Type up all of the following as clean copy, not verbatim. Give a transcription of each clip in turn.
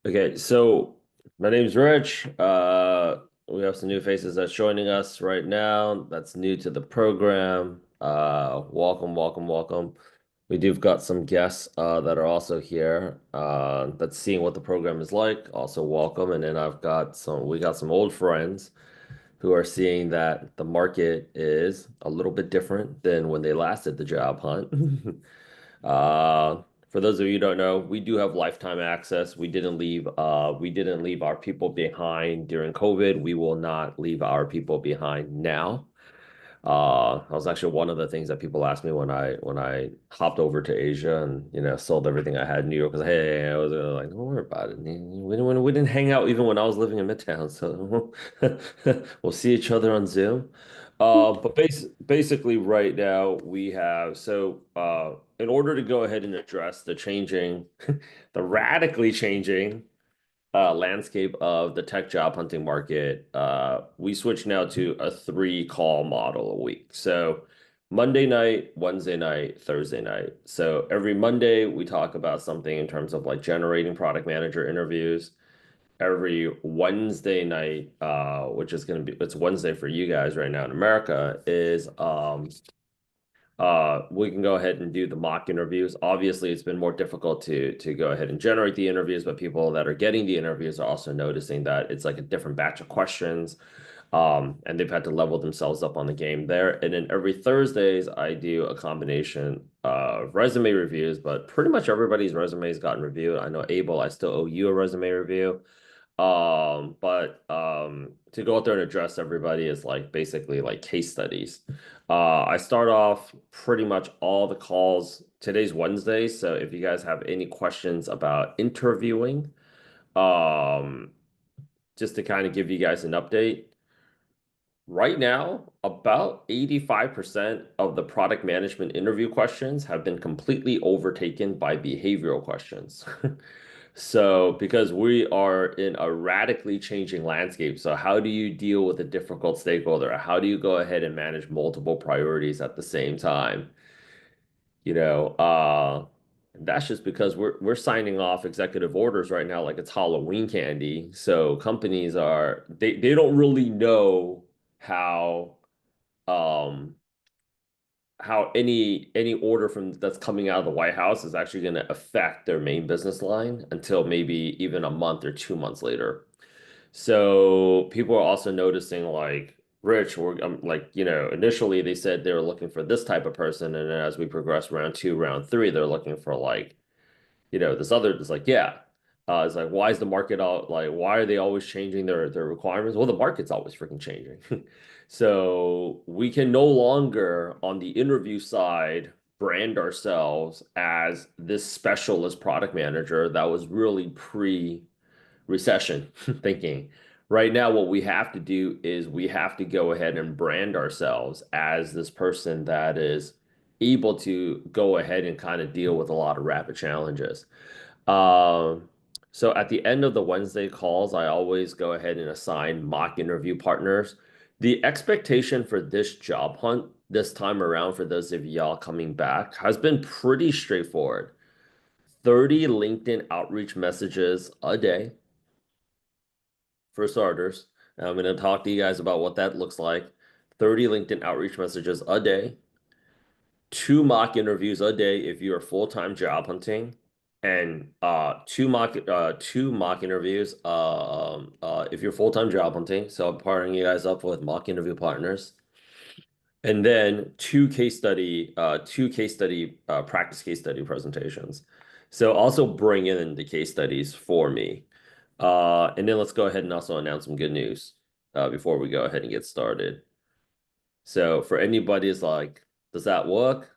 Okay, so my name's Rich. We have some new faces that's joining us right now. That's new to the program. Welcome, welcome, welcome. We do got some guests that are also here that's seeing what the program is like. Also welcome. And then we got some old friends who are seeing that the market is a little bit different than when they last did the job hunt. For those of you who don't know, we do have lifetime access. We didn't leave our people behind during COVID. We will not leave our people behind now. That was actually one of the things that people asked me when I hopped over to Asia and sold everything I had in New York. Because hey, I was like, don't worry about it. We didn't hang out even when I was living in Midtown, so we'll see each other on Zoom. Basically, right now we have in order to go ahead and address the radically changing landscape of the tech job hunting market, we switch now to a three-call model a week. So Monday night, Wednesday night, Thursday night. So every Monday we talk about something in terms of like generating product manager interviews. Every Wednesday night, which is going to be it's Wednesday for you guys right now in America, is we can go ahead and do the mock interviews. Obviously, it's been more difficult to go ahead and generate the interviews, but people that are getting the interviews are also noticing that it's like a different batch of questions, and they've had to level themselves up on the game there. And then every Thursdays, I do a combination of resume reviews, but pretty much everybody's resume has gotten reviewed. I know Abel, I still owe you a resume review. But to go out there and address everybody is like basically like case studies. I start off pretty much all the calls. Today's Wednesday, so if you guys have any questions about interviewing, um, just to kind of give you guys an update, right now, about 85% of the product management interview questions have been completely overtaken by behavioral questions. So, because we are in a radically changing landscape, so how do you deal with a difficult stakeholder? How do you go ahead and manage multiple priorities at the same time? You know, that's just because we're signing off executive orders right now like it's Halloween candy. So companies they don't really know how um how any order from that's coming out of the White House is actually going to affect their main business line until maybe even a month or 2 months later. So people are also noticing like, Rich, initially they said they were looking for this type of person, and then as we progress round two, round three, they're looking for like this other is like, yeah. It's like, why is the market all like, why are they always changing their requirements? Well, the market's always freaking changing. So we can no longer, on the interview side, brand ourselves as this specialist product manager that was really pre-recession thinking. Right now, what we have to do is we have to go ahead and brand ourselves as this person that is able to go ahead and kind of deal with a lot of rapid challenges. Um, so at the end of the Wednesday calls, I always go ahead and assign mock interview partners. The expectation for this job hunt this time around, for those of y'all coming back, has been pretty straightforward. 30 LinkedIn outreach messages a day for starters. And I'm going to talk to you guys about what that looks like. 30 LinkedIn outreach messages a day, two mock interviews a day if you are full-time job hunting, and two mock interviews if you're full-time job hunting. So I'm partnering you guys up with mock interview partners. And then two practice case study presentations. So also bring in the case studies for me. And then let's go ahead and also announce some good news before we go ahead and get started. So for anybody is like, does that work?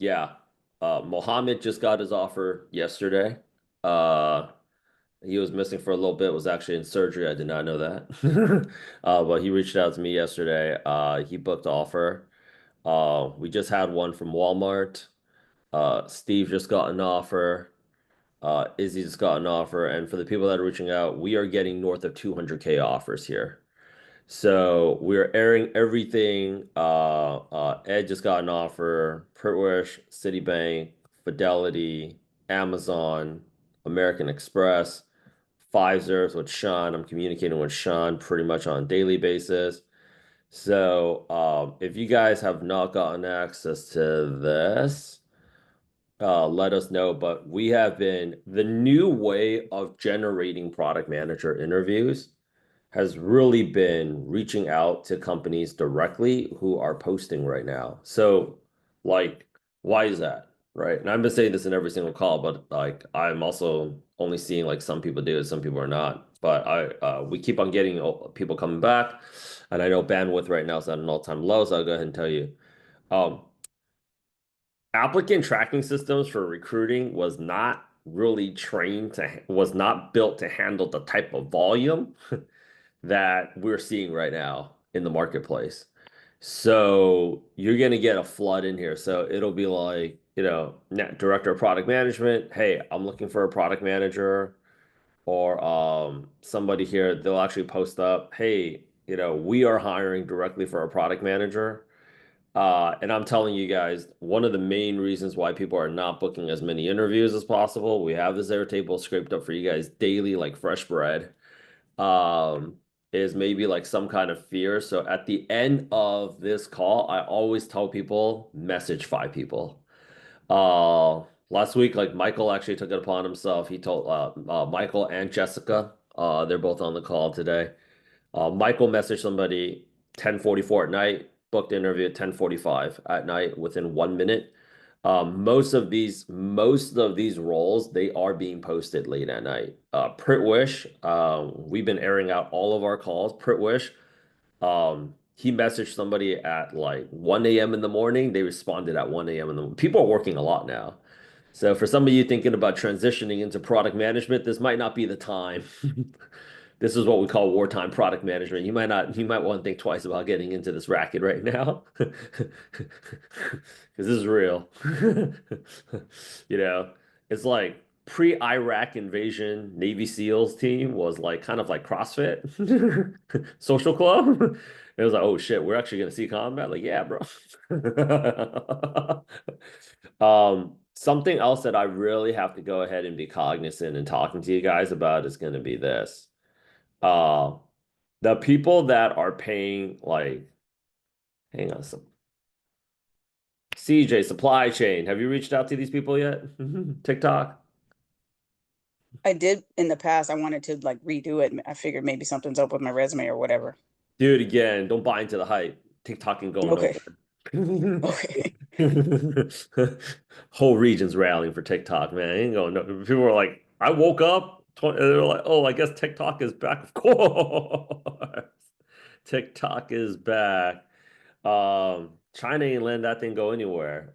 Yeah. Mohammed just got his offer yesterday. Uh, he was missing for a little bit, was actually in surgery. I did not know that. But he reached out to me yesterday. He booked offer. We just had one from Walmart. Steve just got an offer. Izzy just got an offer. And for the people that are reaching out, we are getting north of 200K offers here. So we're airing everything. Ed just got an offer. Pritwish, Citibank, Fidelity, Amazon, American Express. Pfizer's with Sean. I'm communicating with Sean pretty much on a daily basis. So, if you guys have not gotten access to this, let us know. But we have been the new way of generating product manager interviews has really been reaching out to companies directly who are posting right now. So, like, why is that? Right. And I've been saying this in every single call, but like, I'm also only seeing like some people do it, some people are not. But we keep on getting people coming back. And I know bandwidth right now is at an all-time low. So I'll go ahead and tell you. Um, Applicant tracking systems for recruiting was not built to handle the type of volume that we're seeing right now in the marketplace. So you're going to get a flood in here. So it'll be like, director of product management. Hey, I'm looking for a product manager, or somebody here, they'll actually post up, hey, we are hiring directly for a product manager. And I'm telling you guys, one of the main reasons why people are not booking as many interviews as possible, we have this Airtable scraped up for you guys daily, like fresh bread, um, is maybe like some kind of fear. So at the end of this call, I always tell people, message 5 people. Last week, like Michael actually took it upon himself. He told Michael and Jessica, they're both on the call today. Michael messaged somebody 10:44 at night, booked interview at 10:45 at night within 1 minute. Most of these roles, they are being posted late at night. Pritwish, we've been airing out all of our calls. Pritwish, he messaged somebody at like 1 a.m. in the morning. They responded at 1 a.m. in the morning. People are working a lot now. So for some of you thinking about transitioning into product management, this might not be the time. This is what we call wartime product management. You might want to think twice about getting into this racket right now. Because this is real. You know, it's like pre-Iraq invasion Navy SEALs team was like kind of like CrossFit social club. It was like, oh shit, we're actually gonna see combat. Like, yeah, bro. Something else that I really have to go ahead and be cognizant and talking to you guys about is going to be this. Uh, the people that are paying like, hang on, some CJ supply chain. Have you reached out to these people yet? TikTok? I did in the past. I wanted to like redo it. I figured maybe something's up with my resume or whatever. Do it again. Don't buy into the hype. TikTok ain't going Okay. nowhere. Okay. Whole region's rallying for TikTok, man. Ain't going no. People were like, I woke up, they were like, oh, I guess TikTok is back. Of course. TikTok is back. China ain't letting that thing go anywhere.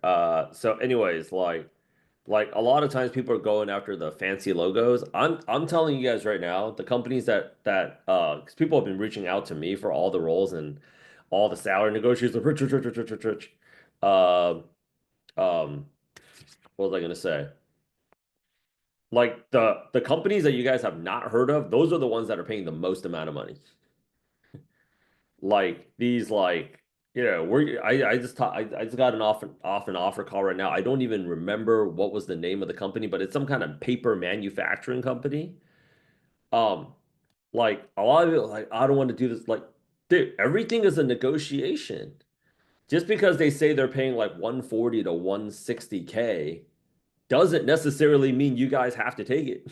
So anyways, like a lot of times people are going after the fancy logos. I'm telling you guys right now, the companies because people have been reaching out to me for all the roles and all the salary negotiations, rich, rich, rich, rich, rich, rich, rich. Uh, um, what was I gonna say? Like the companies that you guys have not heard of, those are the ones that are paying the most amount of money. Like these, like we're I just got an offer call right now. I don't even remember what was the name of the company, but it's some kind of paper manufacturing company. Um, like a lot of it, like I don't want to do this. Like, dude, everything is a negotiation. Just because they say they're paying like 140 to 160K doesn't necessarily mean you guys have to take it.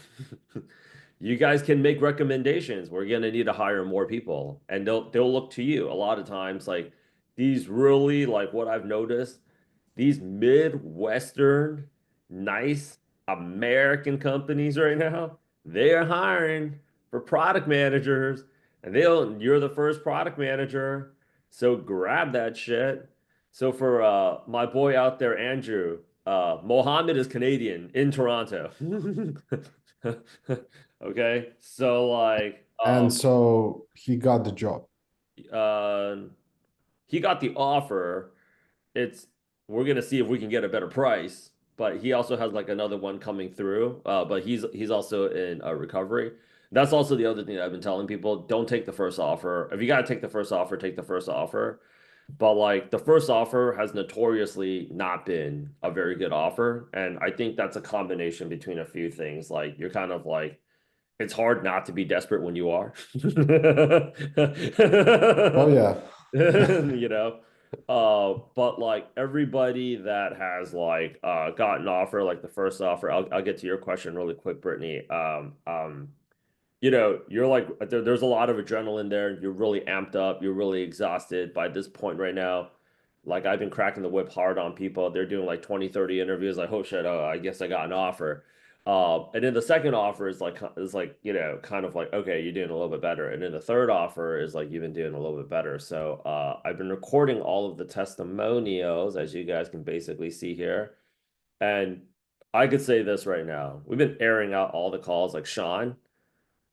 You guys can make recommendations. We're gonna need to hire more people, and they'll look to you a lot of times. Like these really, like what I've noticed, these Midwestern, nice American companies right now, they are hiring for product managers, and you're the first product manager, so grab that shit. So for my boy out there, Andrew, Mohammed is Canadian in Toronto. Okay, so like And so he got the job. uh he got the offer. It's We're gonna see if we can get a better price, but he also has like another one coming through. But he's also in a recovery. That's also the other thing that I've been telling people. Don't take the first offer. If you gotta take the first offer, take the first offer. But like the first offer has notoriously not been a very good offer. And I think that's a combination between a few things. Like you're kind of like it's hard not to be desperate when you are. Oh yeah. You know. But like everybody that has like gotten offer, like the first offer, I'll get to your question really quick, Brittany. You're like there's a lot of adrenaline there. You're really amped up. You're really exhausted by this point right now. Like I've been cracking the whip hard on people. They're doing like 20, 30 interviews. Like, oh shit, I guess I got an offer. And then the second offer is like, kind of like, okay, you're doing a little bit better. And then the third offer is like you've been doing a little bit better. So I've been recording all of the testimonials, as you guys can basically see here. And I could say this right now. We've been airing out all the calls like Sean.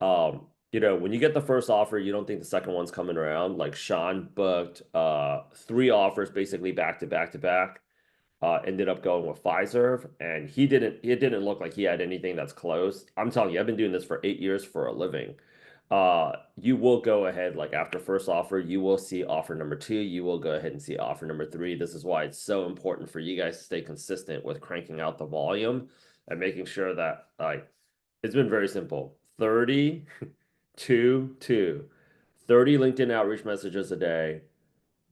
When you get the first offer, you don't think the second one's coming around. Like Sean booked three offers basically back to back to back. Ended up going with Pfizer, and it didn't look like he had anything that's close. I'm telling you, I've been doing this for 8 years for a living. You will go ahead, like after first offer, you will see offer number two, you will go ahead and see offer number three. This is why it's so important for you guys to stay consistent with cranking out the volume and making sure that like it's been very simple. 30, 2, 30 LinkedIn outreach messages a day,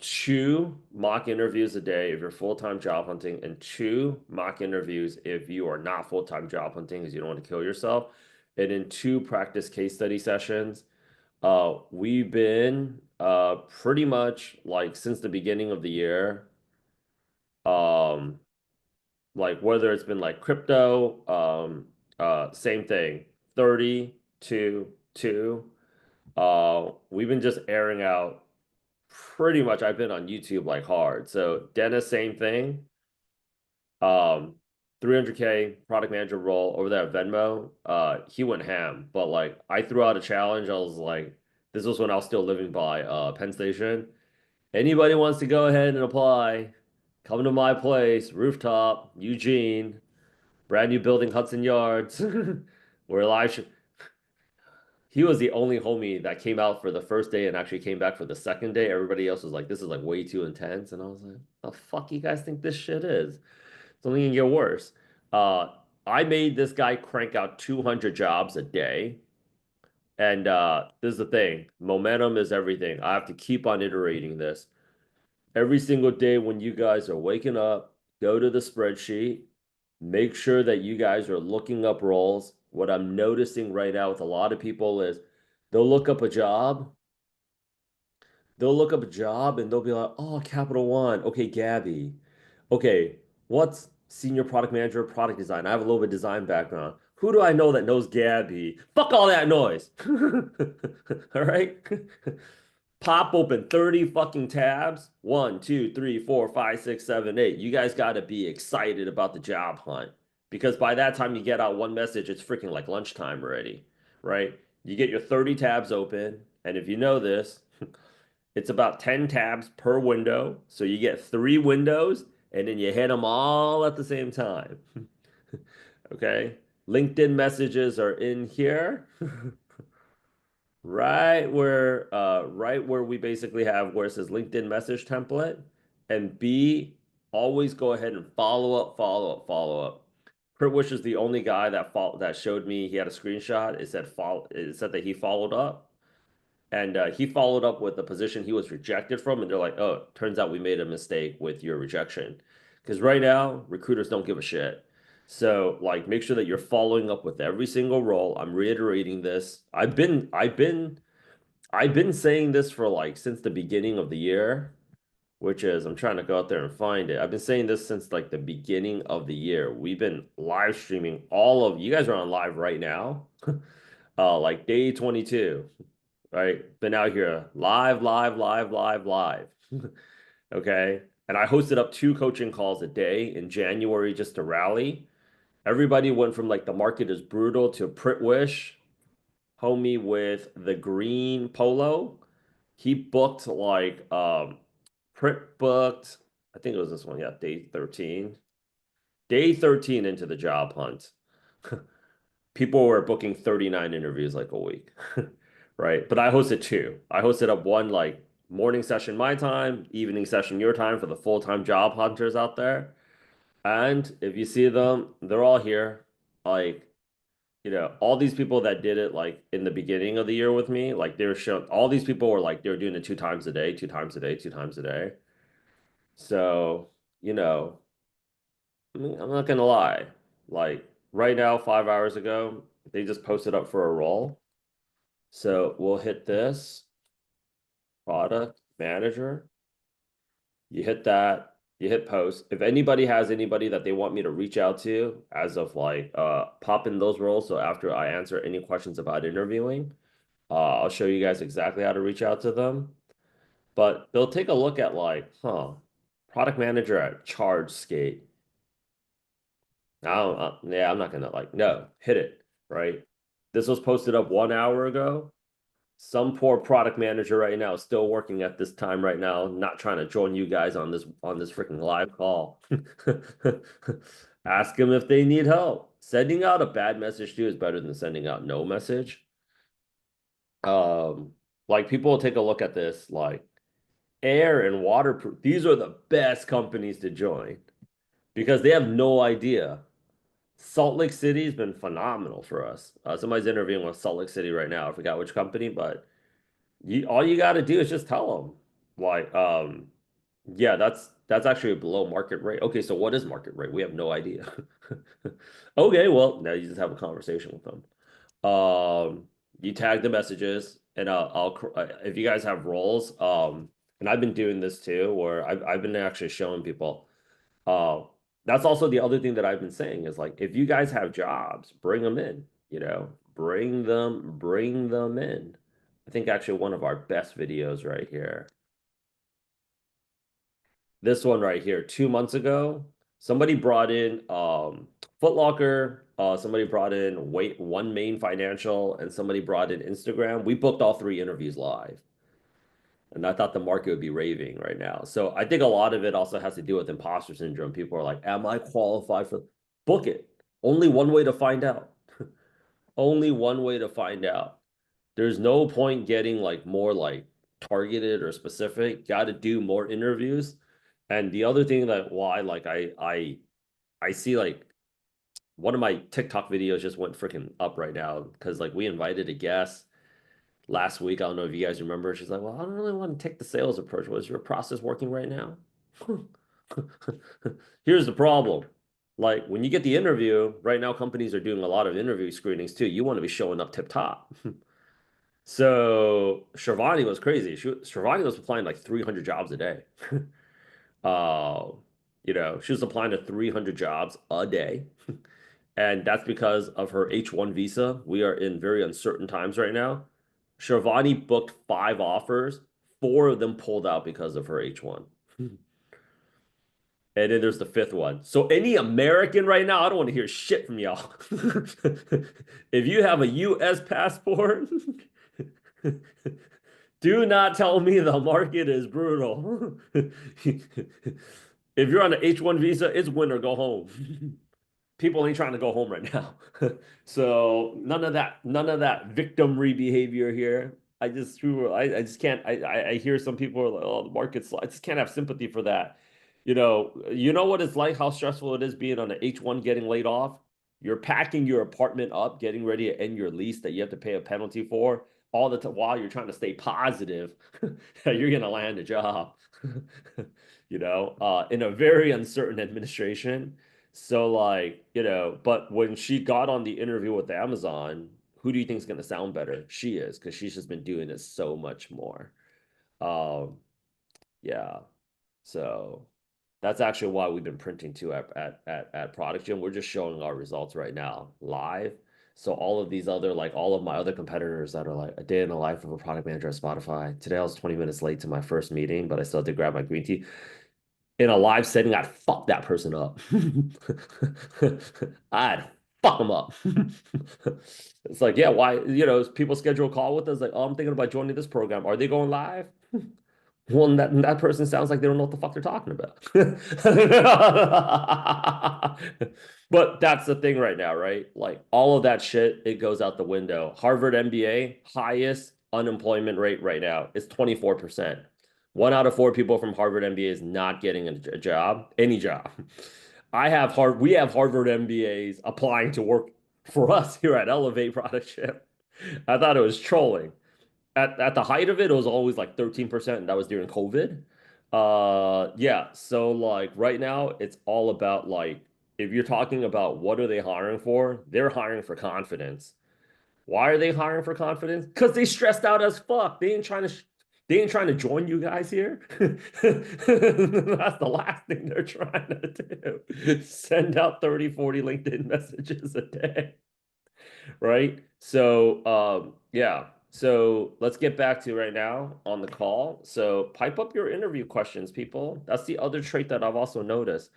2 mock interviews a day if you're full-time job hunting, and 2 mock interviews if you are not full-time job hunting because you don't want to kill yourself, and then 2 practice case study sessions. We've been pretty much like since the beginning of the year, um, like whether it's been like crypto, same thing, 30, 2, 2. We've been just airing out pretty much. I've been on YouTube like hard. So Dennis, same thing. Um, 300K product manager role over there at Venmo. He went ham, but like I threw out a challenge. I was like, this was when I was still living by Penn Station. Anybody wants to go ahead and apply, come to my place, rooftop, Eugene, brand new building, Hudson Yards. We're live. He was the only homie that came out for the first day and actually came back for the second day. Everybody else was like, this is like way too intense. And I was like, the fuck you guys think this shit is? It's only gonna get worse. Uh, I made this guy crank out 200 jobs a day. And this is the thing. Momentum is everything. I have to keep on iterating this. Every single day when you guys are waking up, go to the spreadsheet, make sure that you guys are looking up roles. What I'm noticing right now with a lot of people is they'll look up a job, and they'll be like, oh, Capital One. Okay, Gabby. Okay, what's senior product manager, product design? I have a little bit of design background. Who do I know that knows Gabby? Fuck all that noise. All right. Pop open 30 fucking tabs. 1, 2, 3, 4, 5, 6, 7, 8. You guys got to be excited about the job hunt because by that time you get out one message, it's freaking like lunchtime already, right? You get your 30 tabs open, and if you know this, it's about 10 tabs per window. So you get 3 windows, and then you hit them all at the same time. Okay. LinkedIn messages are in here. Right where we basically have where it says LinkedIn message template, and B, always go ahead and follow up, follow up, follow up. Kurt Wish is the only guy that showed me he had a screenshot. It said that he followed up, and he followed up with the position he was rejected from, and they're like, oh, turns out we made a mistake with your rejection. Because right now, recruiters don't give a shit. So, like, make sure that you're following up with every single role. I'm reiterating this. I've been saying this for like since the beginning of the year, which is I'm trying to go out there and find it. I've been saying this since like the beginning of the year. We've been live streaming all of you guys are on live right now. Like day 22, right? Been out here live, live, live, live, live. Okay. And I hosted up 2 coaching calls a day in January just to rally. Everybody went from like the market is brutal to Pritwish, homie with the green polo. He booked like Prit booked, I think it was this one, yeah, day 13. Day 13 into the job hunt. People were booking 39 interviews like a week. Right? But I hosted 2. I hosted up one like morning session my time, evening session your time for the full-time job hunters out there. And if you see them, they're all here. Like you know, all these people that did it like in the beginning of the year with me, like they were showing all these people were like they were doing it 2 times a day, 2 times a day, 2 times a day. So, you know, I mean, I'm not gonna lie. Like right now, 5 hours ago, they just posted up for a role. So we'll hit this product manager. You hit that, you hit post. If anybody has anybody that they want me to reach out to as of like pop in those roles. So after I answer any questions about interviewing, I'll show you guys exactly how to reach out to them. But they'll take a look at like, product manager at Charge Skate. Yeah, I'm not gonna like, no, hit it, right? This was posted up 1 hour ago. Some poor product manager right now is still working at this time right now, not trying to join you guys on this freaking live call. Ask them if they need help. Sending out a bad message too is better than sending out no message. Like people will take a look at this, like air and waterproof. These are the best companies to join because they have no idea. Salt Lake City has been phenomenal for us. Somebody's interviewing with Salt Lake City right now. I forgot which company, but all you got to do is just tell them like yeah, that's actually below market rate. Okay, so what is market rate? We have no idea. Okay, well, now you just have a conversation with them. You tag the messages and if you guys have roles, and I've been doing this too where I've been actually showing people uh that's also the other thing that I've been saying is like if you guys have jobs, bring them in, you know, bring them in. I think actually one of our best videos right here. This one right here, 2 months ago, somebody brought in Foot Locker, somebody brought in Wait One Main Financial, and somebody brought in Instagram. We booked all 3 interviews live. And I thought the market would be raving right now. So I think a lot of it also has to do with imposter syndrome. People are like, am I qualified for book it? Only one way to find out. Only one way to find out. There's no point getting like more like targeted or specific. Got to do more interviews. And the other thing that why like I see like one of my TikTok videos just went freaking up right now because like we invited a guest last week. I don't know if you guys remember. She's like, well, I don't really want to take the sales approach. Was your process working right now? Here's the problem. Like when you get the interview, right now companies are doing a lot of interview screenings too. You want to be showing up tip top. So Shravani was crazy. Shravani was applying like 300 jobs a day. uh, you know, she was applying to 300 jobs a day. And that's because of her H1 visa. We are in very uncertain times right now. Shravani booked 5 offers. 4 of them pulled out because of her H1. And then there's the 5th one. So any American right now, I don't want to hear shit from y'all. If you have a US passport, do not tell me the market is brutal. If you're on an H1 visa, it's win or go home. People ain't trying to go home right now. So none of that victimry behavior here. I just can't. I hear some people are like, oh, the market's. I just can't have sympathy for that. You know what it's like, how stressful it is being on an H1 getting laid off. You're packing your apartment up, getting ready to end your lease that you have to pay a penalty for all the time while you're trying to stay positive that you're gonna land a job. In a very uncertain administration. So like, but when she got on the interview with Amazon, who do you think is going to sound better? She is, because she's just been doing this so much more. Yeah. So that's actually why we've been printing too at Product Gym. We're just showing our results right now live. So all of these other, like all of my other competitors that are like a day in the life of a product manager at Spotify. Today I was 20 minutes late to my first meeting, but I still had to grab my green tea in a live setting. I'd fuck that person up. I'd fuck them up. It's like, yeah, why? People schedule a call with us like, oh, I'm thinking about joining this program. Are they going live? Well, that person sounds like they don't know what the fuck they're talking about. But that's the thing right now, right? Like all of that shit, it goes out the window. Harvard MBA, highest unemployment rate right now is 24%. 1 out of 4 people from Harvard MBA is not getting a job, any job. We have Harvard MBAs applying to work for us here at Elevate Product Ship. I thought it was trolling. At the height of it, it was always like 13%, and that was during COVID. Yeah, so like right now, it's all about like if you're talking about what are they hiring for, they're hiring for confidence. Why are they hiring for confidence? Because they stressed out as fuck. They ain't trying to join you guys here. That's the last thing they're trying to do. Send out 30, 40 LinkedIn messages a day. Right? So yeah. So let's get back to right now on the call. So pipe up your interview questions, people. That's the other trait that I've also noticed.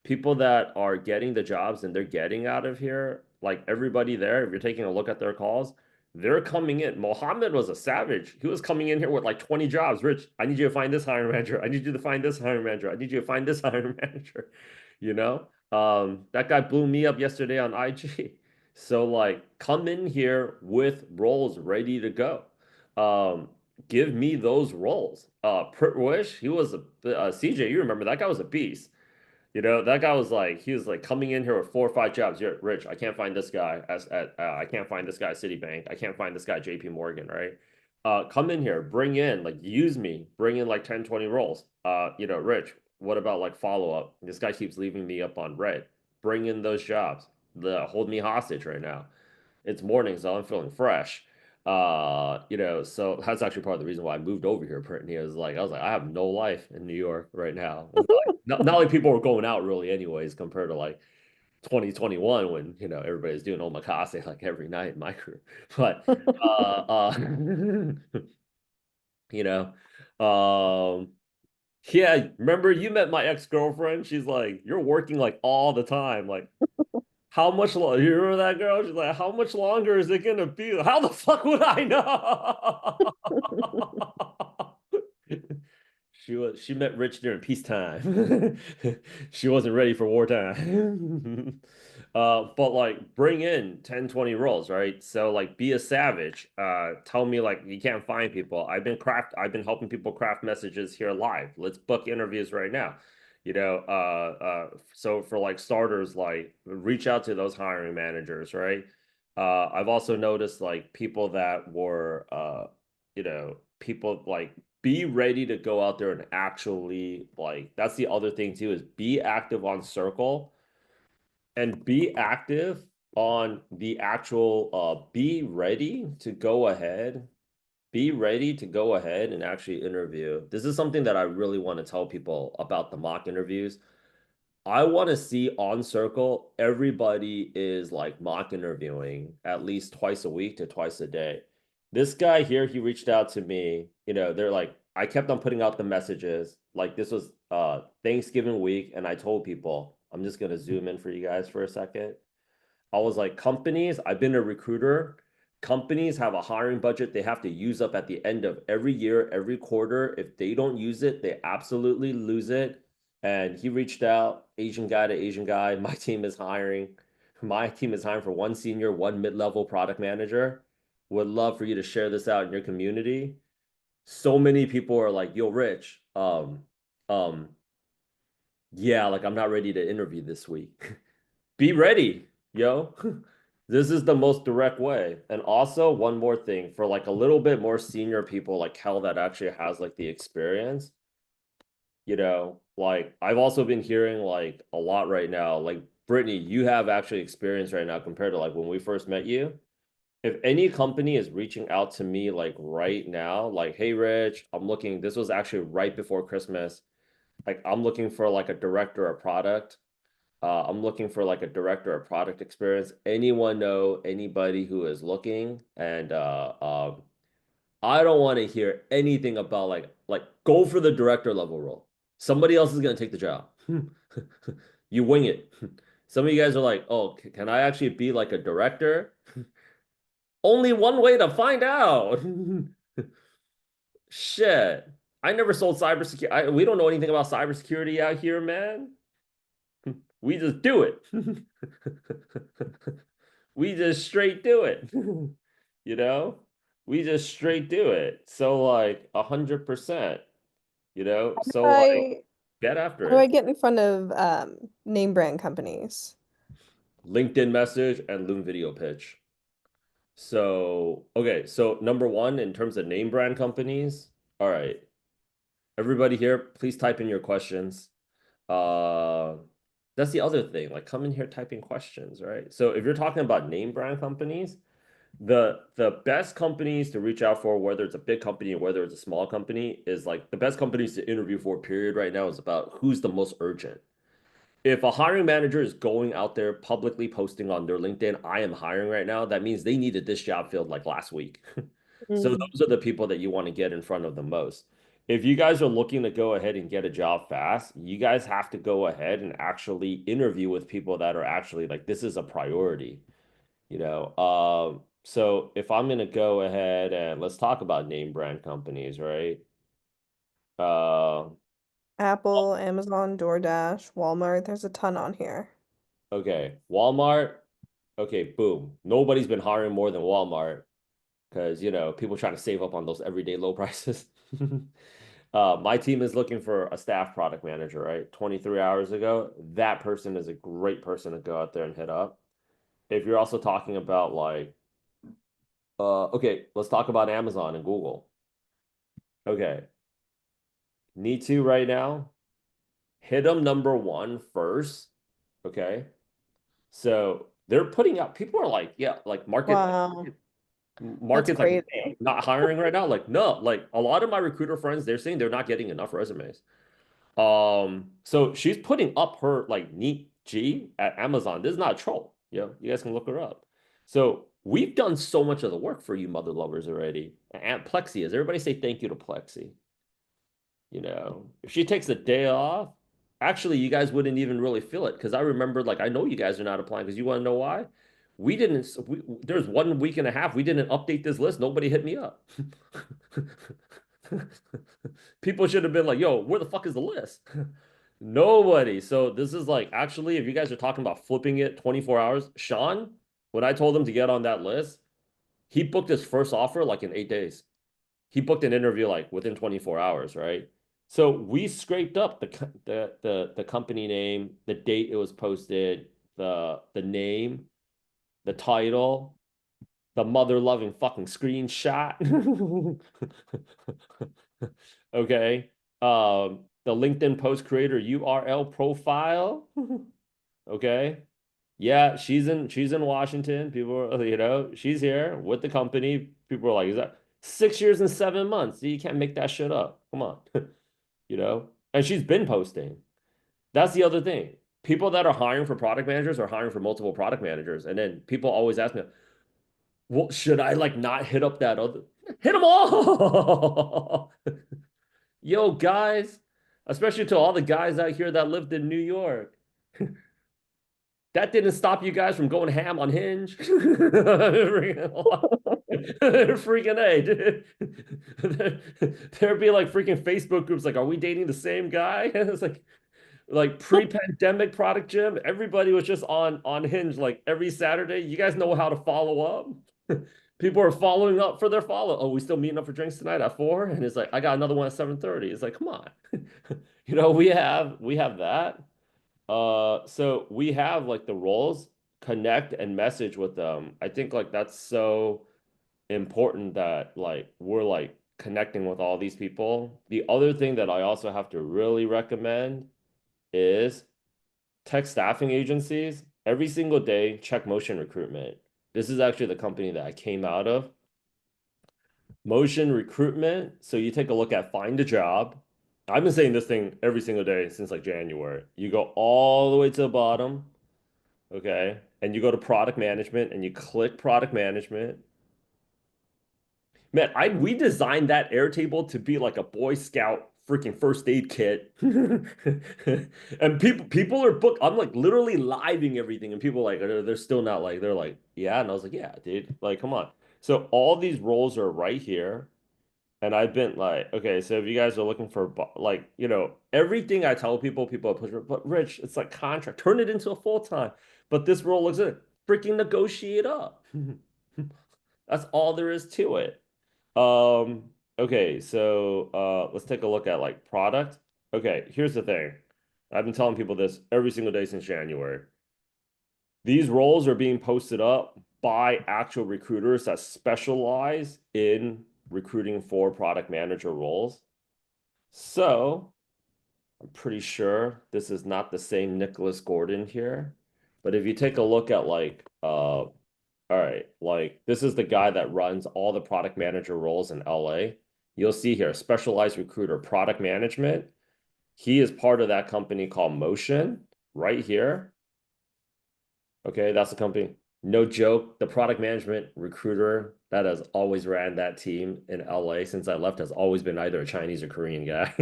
People that are getting the jobs and they're getting out of here, like everybody there, if you're taking a look at their calls, they're coming in. Mohammed was a savage. He was coming in here with like 20 jobs. Rich, I need you to find this hiring manager. I need you to find this hiring manager. I need you to find this hiring manager. You know? That guy blew me up yesterday on IG. So like come in here with roles ready to go. Um, give me those roles. Wish he was a CJ, you remember that guy was a beast. You know, that guy was like, he was like coming in here with 4 or 5 jobs. You're Rich, I can't find this guy I can't find this guy at Citibank. I can't find this guy at JP Morgan, right? Come in here, bring in, like use me, bring in like 10, 20 roles. You know, Rich, what about like follow-up? This guy keeps leaving me up on red. Bring in those jobs. Hold me hostage right now. It's morning, so I'm feeling fresh. You know, so that's actually part of the reason why I moved over here, Brittany. I was like, I have no life in New York right now. Not like people were going out really anyways, compared to like 2021 when, you know, everybody's doing omakase like every night in my crew. But you know, yeah, remember you met my ex-girlfriend? She's like, you're working like all the time. Like, how much longer? You remember that girl? She's like, how much longer is it gonna be? How the fuck would I know? She met Rich during peacetime. She wasn't ready for wartime. But like bring in 10, 20 roles, right? So like be a savage. Tell me like you can't find people. I've been helping people craft messages here live. Let's book interviews right now. You know, so for like starters, like reach out to those hiring managers, right? I've also noticed like people that were you know, people like be ready to go out there and actually like that's the other thing too is be active on Circle and be active on the actual be ready to go ahead and actually interview. This is something that I really want to tell people about the mock interviews. I want to see on Circle, everybody is like mock interviewing at least twice a week to twice a day. This guy here, he reached out to me. You know, they're like, I kept on putting out the messages. Like this was Thanksgiving week, and I told people, I'm just gonna zoom in for you guys for a second. I was like, companies, I've been a recruiter. Companies have a hiring budget they have to use up at the end of every year, every quarter. If they don't use it, they absolutely lose it. And he reached out, Asian guy to Asian guy. My team is hiring. My team is hiring for one senior, one mid-level product manager. Would love for you to share this out in your community. So many people are like, yo, Rich, um, yeah, like I'm not ready to interview this week. Be ready, yo. This is the most direct way. And also, one more thing for like a little bit more senior people like Kel that actually has like the experience, you know, like I've also been hearing like a lot right now. Like, Brittany, you have actually experience right now compared to like when we first met you. If any company is reaching out to me like right now, like, hey, Rich, I'm looking, this was actually right before Christmas. Like, I'm looking for like a director of product. I'm looking for like a director of product experience. Anyone know anybody who is looking? And I don't want to hear anything about like go for the director level role. Somebody else is gonna take the job. You wing it. Some of you guys are like, oh, can I actually be like a director? Only one way to find out. Shit. I never sold cybersecurity. We don't know anything about cybersecurity out here, man. We just do it. We just straight do it. You know? We just straight do it. So like 100%, you know? So like I get how after do I it. get in front of name brand companies? LinkedIn message, and Loom video pitch. So, okay, so number one, in terms of name brand companies, all right, everybody here, please type in your questions. Uh, that's the other thing, like come in here typing questions, right? So if you're talking about name brand companies, the best companies to reach out for, whether it's a big company or whether it's a small company, is like the best companies to interview for, period, right now is about who's the most urgent. If a hiring manager is going out there publicly posting on their LinkedIn, I am hiring right now, that means they needed this job filled like last week. So Mm. those are the people that you want to get in front of the most. If you guys are looking to go ahead and get a job fast, you guys have to go ahead and actually interview with people that are actually like, this is a priority, you know. So if I'm gonna go ahead and let's talk about name brand companies, right? Uh, Apple, Amazon, DoorDash, Walmart. There's a ton on here. okay, Walmart. Okay, boom. Nobody's been hiring more than Walmart because you know people trying to save up on those everyday low prices. My team is looking for a staff product manager, right? 23 hours ago, that person is a great person to go out there and hit up. If you're also talking about like, okay, let's talk about Amazon and Google. Okay, need to right now, hit them number one first. Okay, so they're putting out. People are like, yeah, like Wow, that's market's like crazy. not hiring right now. Like, no, like a lot of my recruiter friends, they're saying they're not getting enough resumes. So she's putting up her like neat G at Amazon. This is not a troll. You guys can look her up. So we've done so much of the work for you mother lovers already. And Plexi is everybody say thank you to Plexi. You know, if she takes a day off, actually you guys wouldn't even really feel it because I remember like I know you guys are not applying because you want to know why? We didn't there's 1 week and a half we didn't update this list. Nobody hit me up. People should have been like, yo, where the fuck is the list? Nobody. So this is like actually, if you guys are talking about flipping it 24 hours, Sean, when I told him to get on that list, he booked his first offer like in 8 days. He booked an interview like within 24 hours, right? So we scraped up the company name, the date it was posted, the name, the title, the mother loving fucking screenshot. Okay. The LinkedIn post creator URL profile. Okay. Yeah, she's in Washington. People are, she's here with the company. People are like, is that 6 years and 7 months? You can't make that shit up. Come on. And she's been posting. That's the other thing. People that are hiring for product managers are hiring for multiple product managers. And then people always ask me, well, should I like not hit up that other? Hit them all. Yo, guys, especially to all the guys out here that lived in New York. That didn't stop you guys from going ham on Hinge. Freaking A, dude. There'd be like freaking Facebook groups like, are we dating the same guy? It's like pre-pandemic product gym. Everybody was just on Hinge like every Saturday. You guys know how to follow up. People are following up for their follow. Oh, we still meeting up for drinks tonight at 4? And it's like, I got another one at 7:30. It's like, come on. We have that. So we have like the roles, connect and message with them. I think like that's so important that like we're like connecting with all these people. The other thing that I also have to really recommend is tech staffing agencies. Every single day, check Motion Recruitment. This is actually the company that I came out of. Motion Recruitment. So you take a look at Find a Job. I've been saying this thing every single day since like January. You go all the way to the bottom, okay? And you go to product management and you click product management. Man, we designed that Airtable to be like a Boy Scout freaking first aid kit. And people are booked. I'm like literally living everything, and people like they're still not like they're like, yeah. And I was like, yeah, dude, like come on. So all these roles are right here. And I've been like, okay, so if you guys are looking for like, everything I tell people, people push, but Rich, it's like contract, turn it into a full time. But this role looks good. Freaking negotiate up. That's all there is to it. Um, okay, so let's take a look at like product. Okay, here's the thing. I've been telling people this every single day since January. These roles are being posted up by actual recruiters that specialize in recruiting for product manager roles. So I'm pretty sure this is not the same Nicholas Gordon here. But if you take a look at like all right, like this is the guy that runs all the product manager roles in LA. You'll see here, specialized recruiter, product management. He is part of that company called Motion right here. Okay, that's the company. No joke, the product management recruiter that has always ran that team in LA since I left has always been either a Chinese or Korean guy.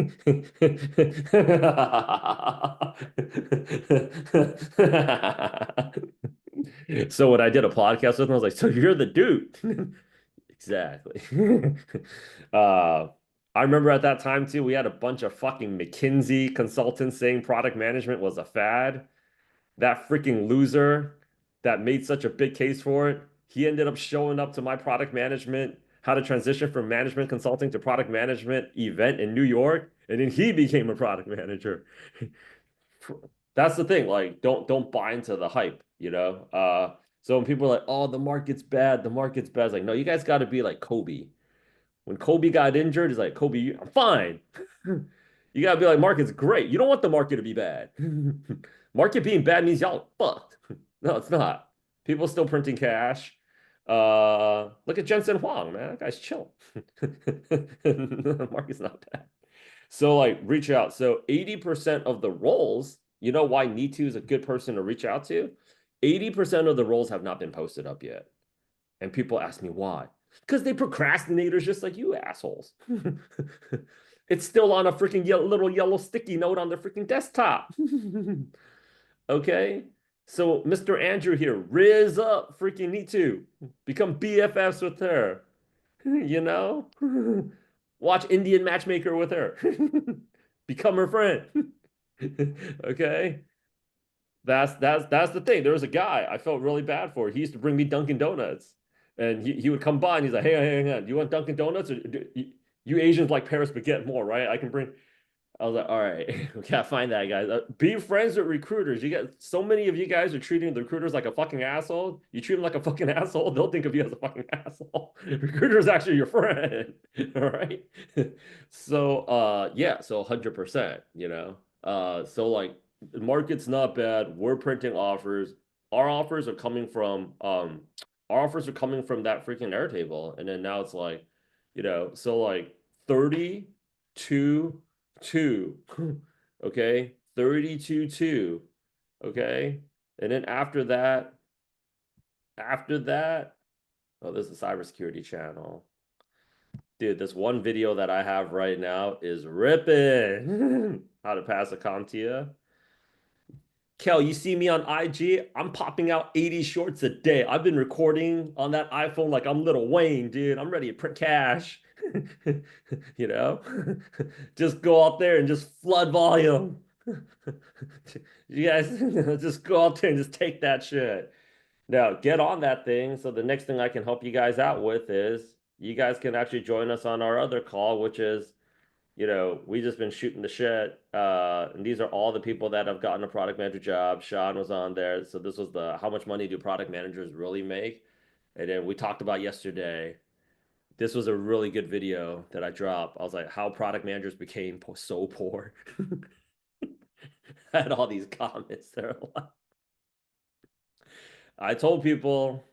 So when I did a podcast with him, I was like, so you're the dude. Exactly. Uh, I remember at that time too, we had a bunch of fucking McKinsey consultants saying product management was a fad. That freaking loser that made such a big case for it, he ended up showing up to my product management, how to transition from management consulting to product management event in New York, and then he became a product manager. That's the thing, like don't buy into the hype, you know? So when people are like, oh, the market's bad, the market's bad, it's like, no, you guys got to be like Kobe. When Kobe got injured, he's like, Kobe, I'm fine. You gotta be like, market's great. You don't want the market to be bad. Market being bad means y'all fucked. No, it's not. People still printing cash. Look at Jensen Huang, man. That guy's chill. Market's not bad. So like reach out. So 80% of the roles, you know why Nitu is a good person to reach out to? 80% of the roles have not been posted up yet. And people ask me why. Because they procrastinators just like you assholes. It's still on a freaking little yellow sticky note on the freaking desktop. Okay? So Mr. Andrew here, riz up freaking Nitu. Become BFFs with her. You know? Watch Indian Matchmaker with her. Become her friend. Okay? That's the thing. There was a guy I felt really bad for. He used to bring me Dunkin' Donuts. And he would come by and he's like, hey, hang on, do you want Dunkin' Donuts? Or you Asians like Paris baguette more, right? I can bring. I was like, all right, we gotta find that guy. Be friends with recruiters. You get so many of you guys are treating the recruiters like a fucking asshole. You treat them like a fucking asshole, they'll think of you as a fucking asshole. Recruiter's actually your friend. All right. So yeah, so 100%, you know. So like the market's not bad. We're printing offers. Our offers are coming from that freaking Airtable. And then now it's like, you know, so like 32 2. Okay. 32 2. Okay. And then after that, oh, there's a cybersecurity channel. Dude, this one video that I have right now is ripping. How to pass a CompTIA. Kel, you see me on IG? I'm popping out 80 shorts a day. I've been recording on that iPhone like I'm Little Wayne, dude. I'm ready to print cash. You know? Just go out there and just flood volume. You guys just go out there and just take that shit. Now, get on that thing. So the next thing I can help you guys out with is you guys can actually join us on our other call, which is, you know, we just been shooting the shit. And these are all the people that have gotten a product manager job. Sean was on there. So this was the how much money do product managers really make? And then we talked about yesterday. This was a really good video that I dropped. I was like, how product managers became so poor. I had all these comments there. I told people,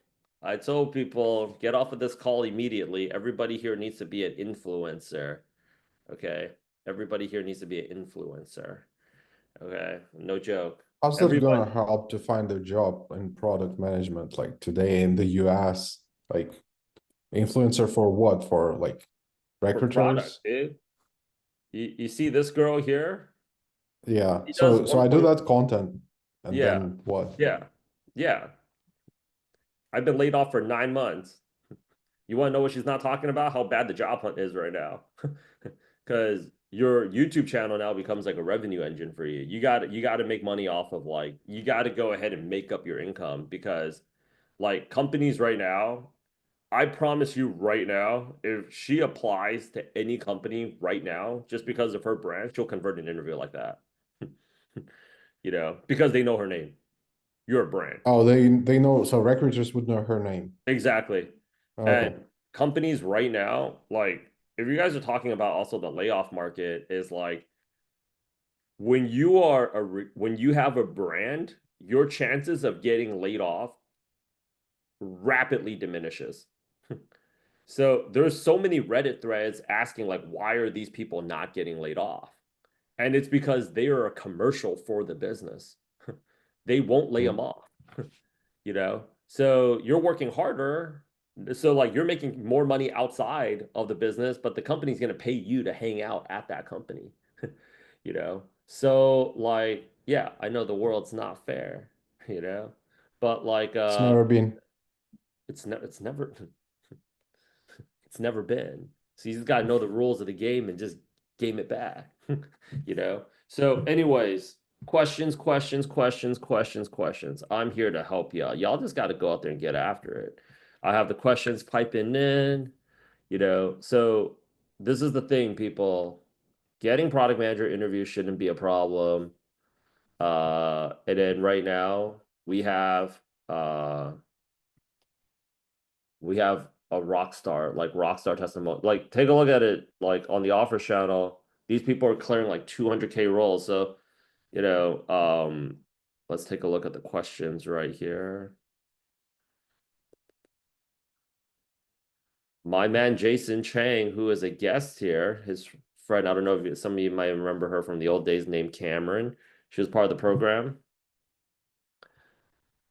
get off of this call immediately. Everybody here needs to be an influencer. Okay. Everybody here needs to be an influencer. Okay. No joke. How's that Everybody, gonna help to find a job in product management? Like today in the US, like influencer for what? For like for recruiters? product, dude. You see this girl here? Yeah. She does So I do 1. that content and Yeah. then what? Yeah. Yeah. I've been laid off for 9 months. You want to know what she's not talking about? How bad the job hunt is right now. Because your YouTube channel now becomes like a revenue engine for you. You got to make money off of like you got to go ahead and make up your income because like companies right now, I promise you right now, if she applies to any company right now, just because of her brand, she'll convert an interview like that. You know, because they know her name. you're a brand. Oh, they know, so recruiters would know her name. Exactly. Okay. And companies right now, like if you guys are talking about also the layoff market, is like when you are when you have a brand, your chances of getting laid off rapidly diminishes. So there's so many Reddit threads asking like, why are these people not getting laid off? And it's because they are a commercial for the business. They won't lay them off, you know? So you're working harder. So like you're making more money outside of the business, but the company's going to pay you to hang out at that company, you know? So like, yeah, I know the world's not fair, you know? But like It's never been. it's never it's never been. So you just got to know the rules of the game and just game it back, you know? So, anyways, questions. I'm here to help y'all. Y'all just got to go out there and get after it. I have the questions piping in, you know? So, this is the thing, people. Getting product manager interviews shouldn't be a problem. And then right now uh we have a rock star, like rock star testimony. Like, take a look at it, like on the offer channel. These people are clearing like 200K roles. So, you know, let's take a look at the questions right here. My man Jason Chang, who is a guest here, his friend, I don't know if some of you might remember her from the old days, named Cameron. She was part of the program.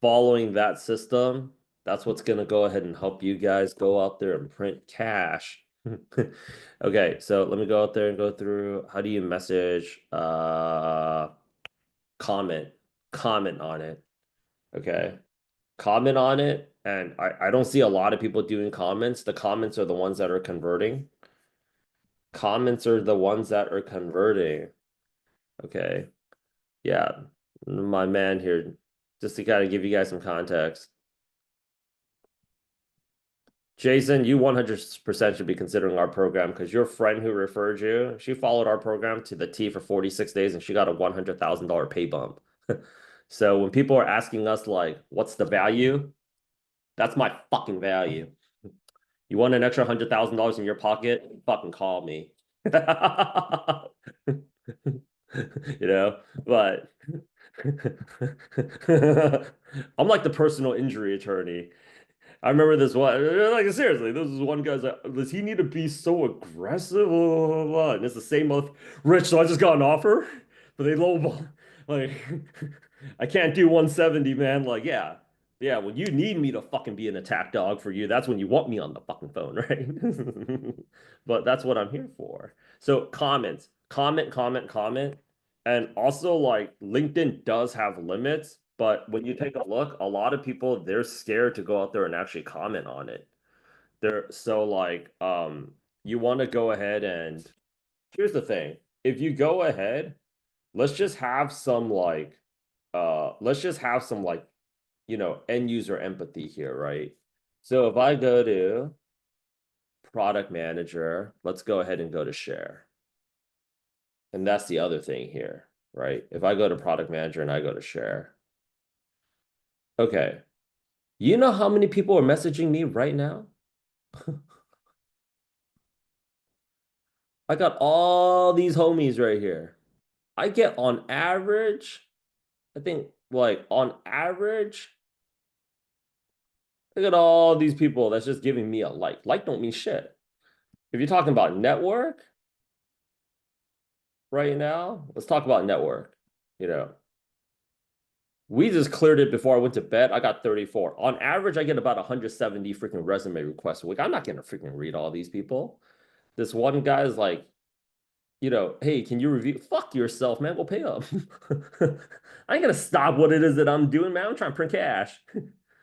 Following that system, that's what's going to go ahead and help you guys go out there and print cash. Okay, so let me go out there and go through. How do you message? Comment. Comment on it. Okay. Comment on it. And I don't see a lot of people doing comments. The comments are the ones that are converting. Comments are the ones that are converting. Okay. Yeah. My man here, just to kind of give you guys some context. Jason, you 100% should be considering our program because your friend who referred you, she followed our program to the T for 46 days and she got a $100,000 pay bump. So when people are asking us like, what's the value? That's my fucking value. You want an extra $100,000 in your pocket? Fucking call me. You know, but I'm like the personal injury attorney. I remember this one, like seriously, this is one guy's like, does he need to be so aggressive? Blah, blah, blah. And it's the same month, Rich, so I just got an offer, but they lowball. Like, I can't do 170, man. Like, yeah. Yeah, when you need me to fucking be an attack dog for you, that's when you want me on the fucking phone, right? But that's what I'm here for. So comments, comment. And also like LinkedIn does have limits, but when you take a look, a lot of people they're scared to go out there and actually comment on it. They're so like you want to go ahead and here's the thing. If you go ahead, let's just have some like you know, end user empathy here, right? So if I go to product manager, let's go ahead and go to share. And that's the other thing here, right? If I go to product manager and I go to share. Okay. You know how many people are messaging me right now? I got all these homies right here. I get on average, I think like on average, I got all these people that's just giving me a like. Like don't mean shit. If you're talking about network right now, let's talk about network. You know, we just cleared it before I went to bed. I got 34. On average, I get about 170 freaking resume requests a week. I'm not gonna freaking read all these people. This one guy is like, you know, hey, can you review? Fuck yourself, man. Go pay up. I ain't gonna stop what it is that I'm doing, man. I'm trying to print cash.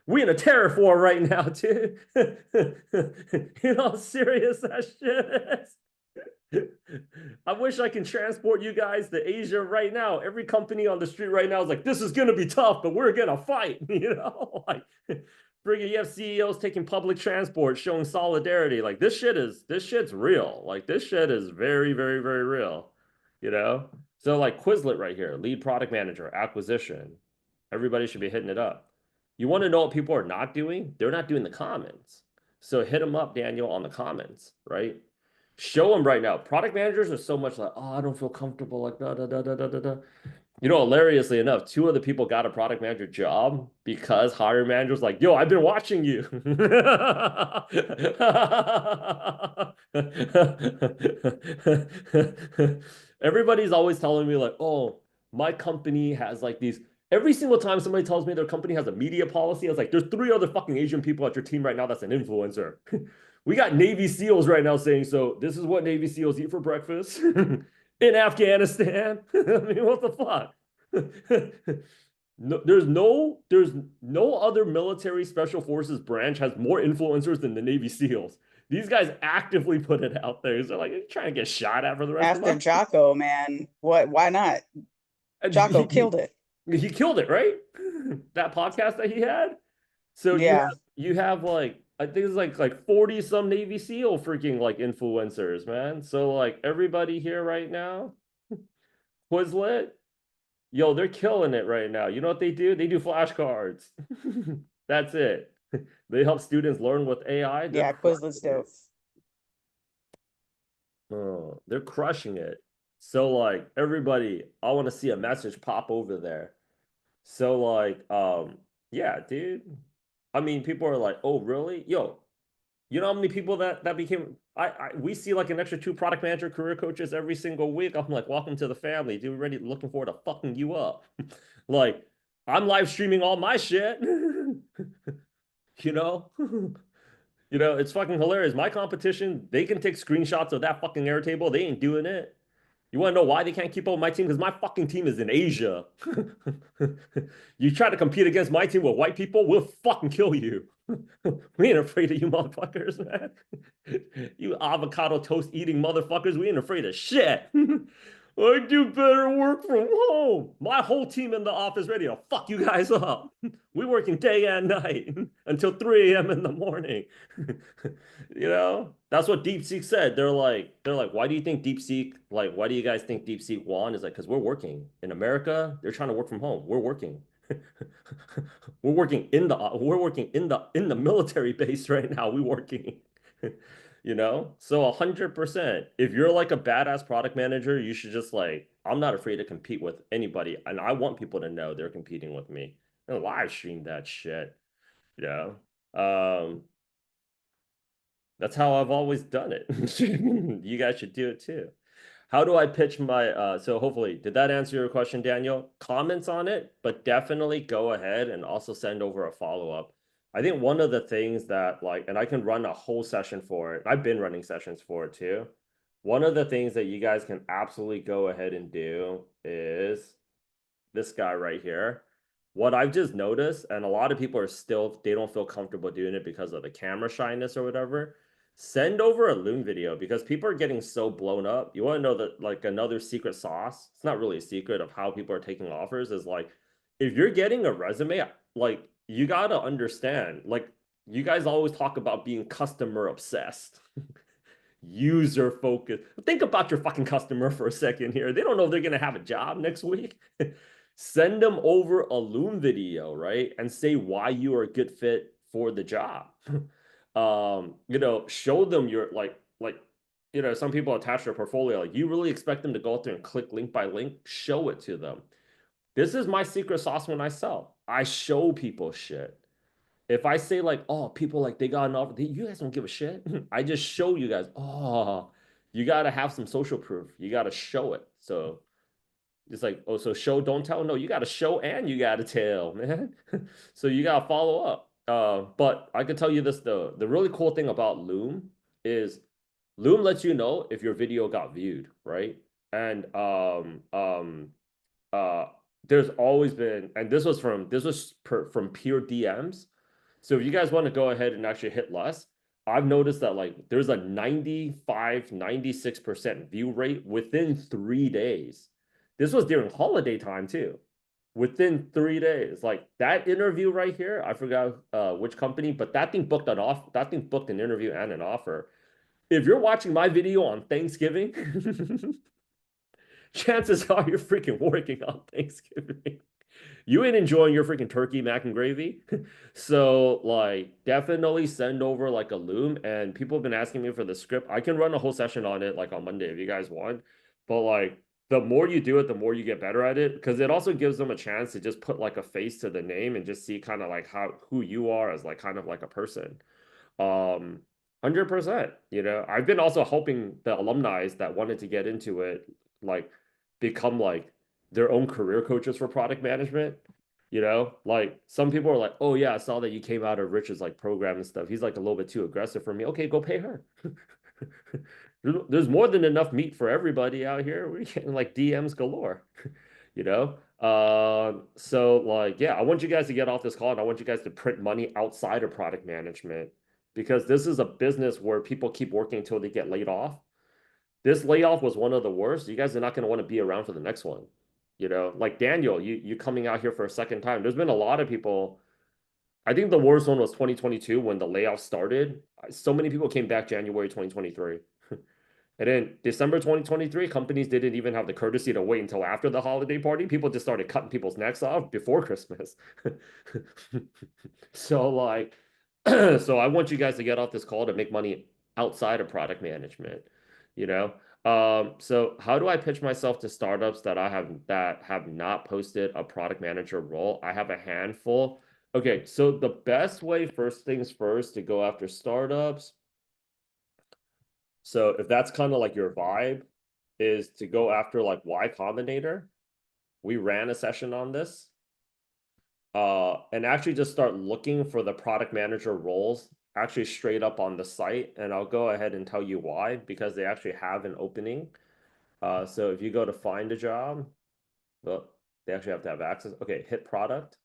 We in a tariff war right now, too. You know how serious that shit is. I wish I can transport you guys to Asia right now. Every company on the street right now is like, this is gonna be tough, but we're gonna fight. You know, like friggin' you have CEOs taking public transport, showing solidarity. Like this shit's real. Like this shit is very, very, very real. You know? So like Quizlet right here, lead product manager, acquisition. Everybody should be hitting it up. You want to know what people are not doing? They're not doing the comments. So hit them up, Daniel, on the comments, right? Show them right now. Product managers are so much like, oh, I don't feel comfortable, like da da da da da da da. You know, hilariously enough, two other people got a product manager job because hiring managers like, yo, I've been watching you. Everybody's always telling me like, oh, my company has like these. Every single time somebody tells me their company has a media policy, I was like, there's 3 other fucking Asian people at your team right now that's an influencer. We got Navy SEALs right now saying, so this is what Navy SEALs eat for breakfast in Afghanistan. I mean, what the fuck? No, there's no other military special forces branch has more influencers than the Navy SEALs. These guys actively put it out there. So like, you're trying to get shot at for the rest of After us. Jocko, man, why not? Jocko killed it. He killed it, right? That podcast that he had. So Yeah. you have like I think it's like 40 some Navy SEAL freaking like influencers, man. So like everybody here right now, Quizlet, yo, they're killing it right now. You know what they do? They do flashcards. That's it. They help students learn with AI. Yeah, Quizlet's dope. Oh, they're crushing it. So like everybody, I want to see a message pop over there. So like, yeah, dude. I mean, people are like, oh, really? Yo, you know how many people that became we see like an extra 2 product manager career coaches every single week. I'm like, welcome to the family, dude. We're ready, looking forward to fucking you up. Like, I'm live streaming all my shit. You know? You know, it's fucking hilarious. My competition, they can take screenshots of that fucking Airtable. They ain't doing it. You want to know why they can't keep up with my team? Because my fucking team is in Asia. You try to compete against my team with white people, we'll fucking kill you. We ain't afraid of you motherfuckers, man. You avocado toast eating motherfuckers, we ain't afraid of shit. I do better work from home. My whole team in the office ready to fuck you guys up. We working day and night until 3 a.m. in the morning. You know, that's what DeepSeek said. They're like, why do you think DeepSeek, like, why do you guys think DeepSeek won? Is like, because we're working in America. They're trying to work from home. We're working. We're working in the military base right now. We're working. You know, so 100%. If you're like a badass product manager, you should just like, I'm not afraid to compete with anybody, and I want people to know they're competing with me. And live stream that shit. Yeah. That's how I've always done it. You guys should do it too. How do I pitch my so hopefully did that answer your question, Daniel? Comments on it, but definitely go ahead and also send over a follow-up. I think one of the things that like, and I can run a whole session for it. I've been running sessions for it too. One of the things that you guys can absolutely go ahead and do is this guy right here. What I've just noticed, and a lot of people are still, they don't feel comfortable doing it because of the camera shyness or whatever. Send over a Loom video because people are getting so blown up. You want to know that like another secret sauce? It's not really a secret of how people are taking offers is like, if you're getting a resume, like you got to understand, like you guys always talk about being customer obsessed. User focused. Think about your fucking customer for a second here. They don't know if they're going to have a job next week. Send them over a Loom video, right? And say why you are a good fit for the job. You know, show them your you know, some people attach their portfolio. Like, you really expect them to go out there and click link by link? Show it to them. This is my secret sauce when I sell. I show people shit. If I say like, oh, people like they got an offer, you guys don't give a shit. I just show you guys, oh, you gotta have some social proof. You gotta show it. So it's like, oh, so show, don't tell. No, you gotta show and you gotta tell, man. So you gotta follow up. But I can tell you this though, the really cool thing about Loom is Loom lets you know if your video got viewed, right? And uh there's always been, and this was from from pure DMs. So if you guys want to go ahead and actually hit less, I've noticed that like there's a 95, 96% view rate within 3 days. This was during holiday time too. Within 3 days, like that interview right here, I forgot which company, but that thing booked an off. That thing booked an interview and an offer. If you're watching my video on Thanksgiving, chances are you're freaking working on Thanksgiving. You ain't enjoying your freaking turkey, mac and gravy. So like definitely send over like a loom. And people have been asking me for the script. I can run a whole session on it like on Monday if you guys want. But like the more you do it, the more you get better at it. Because it also gives them a chance to just put like a face to the name and just see kind of like who you are as like kind of like a person. 100%. You know, I've been also helping the alumni that wanted to get into it, like become like their own career coaches for product management. You know, like some people are like, oh yeah, I saw that you came out of Rich's like program and stuff. He's like a little bit too aggressive for me. Okay, go pay her. There's more than enough meat for everybody out here. We're getting like DMs galore, you know? So like, yeah, I want you guys to get off this call and I want you guys to print money outside of product management because this is a business where people keep working until they get laid off. This layoff was one of the worst. You guys are not going to want to be around for the next one. You know, like Daniel, you coming out here for a second time. There's been a lot of people. I think the worst one was 2022 when the layoff started. So many people came back January 2023. And then December 2023, companies didn't even have the courtesy to wait until after the holiday party. People just started cutting people's necks off before Christmas. So like, so I want you guys to get off this call to make money outside of product management, you know? So how do I pitch myself to startups that have not posted a product manager role? I have a handful. Okay, so the best way, first things first, to go after startups. So if that's kind of like your vibe, is to go after like Y Combinator. We ran a session on this. And actually just start looking for the product manager roles actually straight up on the site. And I'll go ahead and tell you why, because they actually have an opening. So if you go to find a job, well, they actually have to have access. Okay, hit product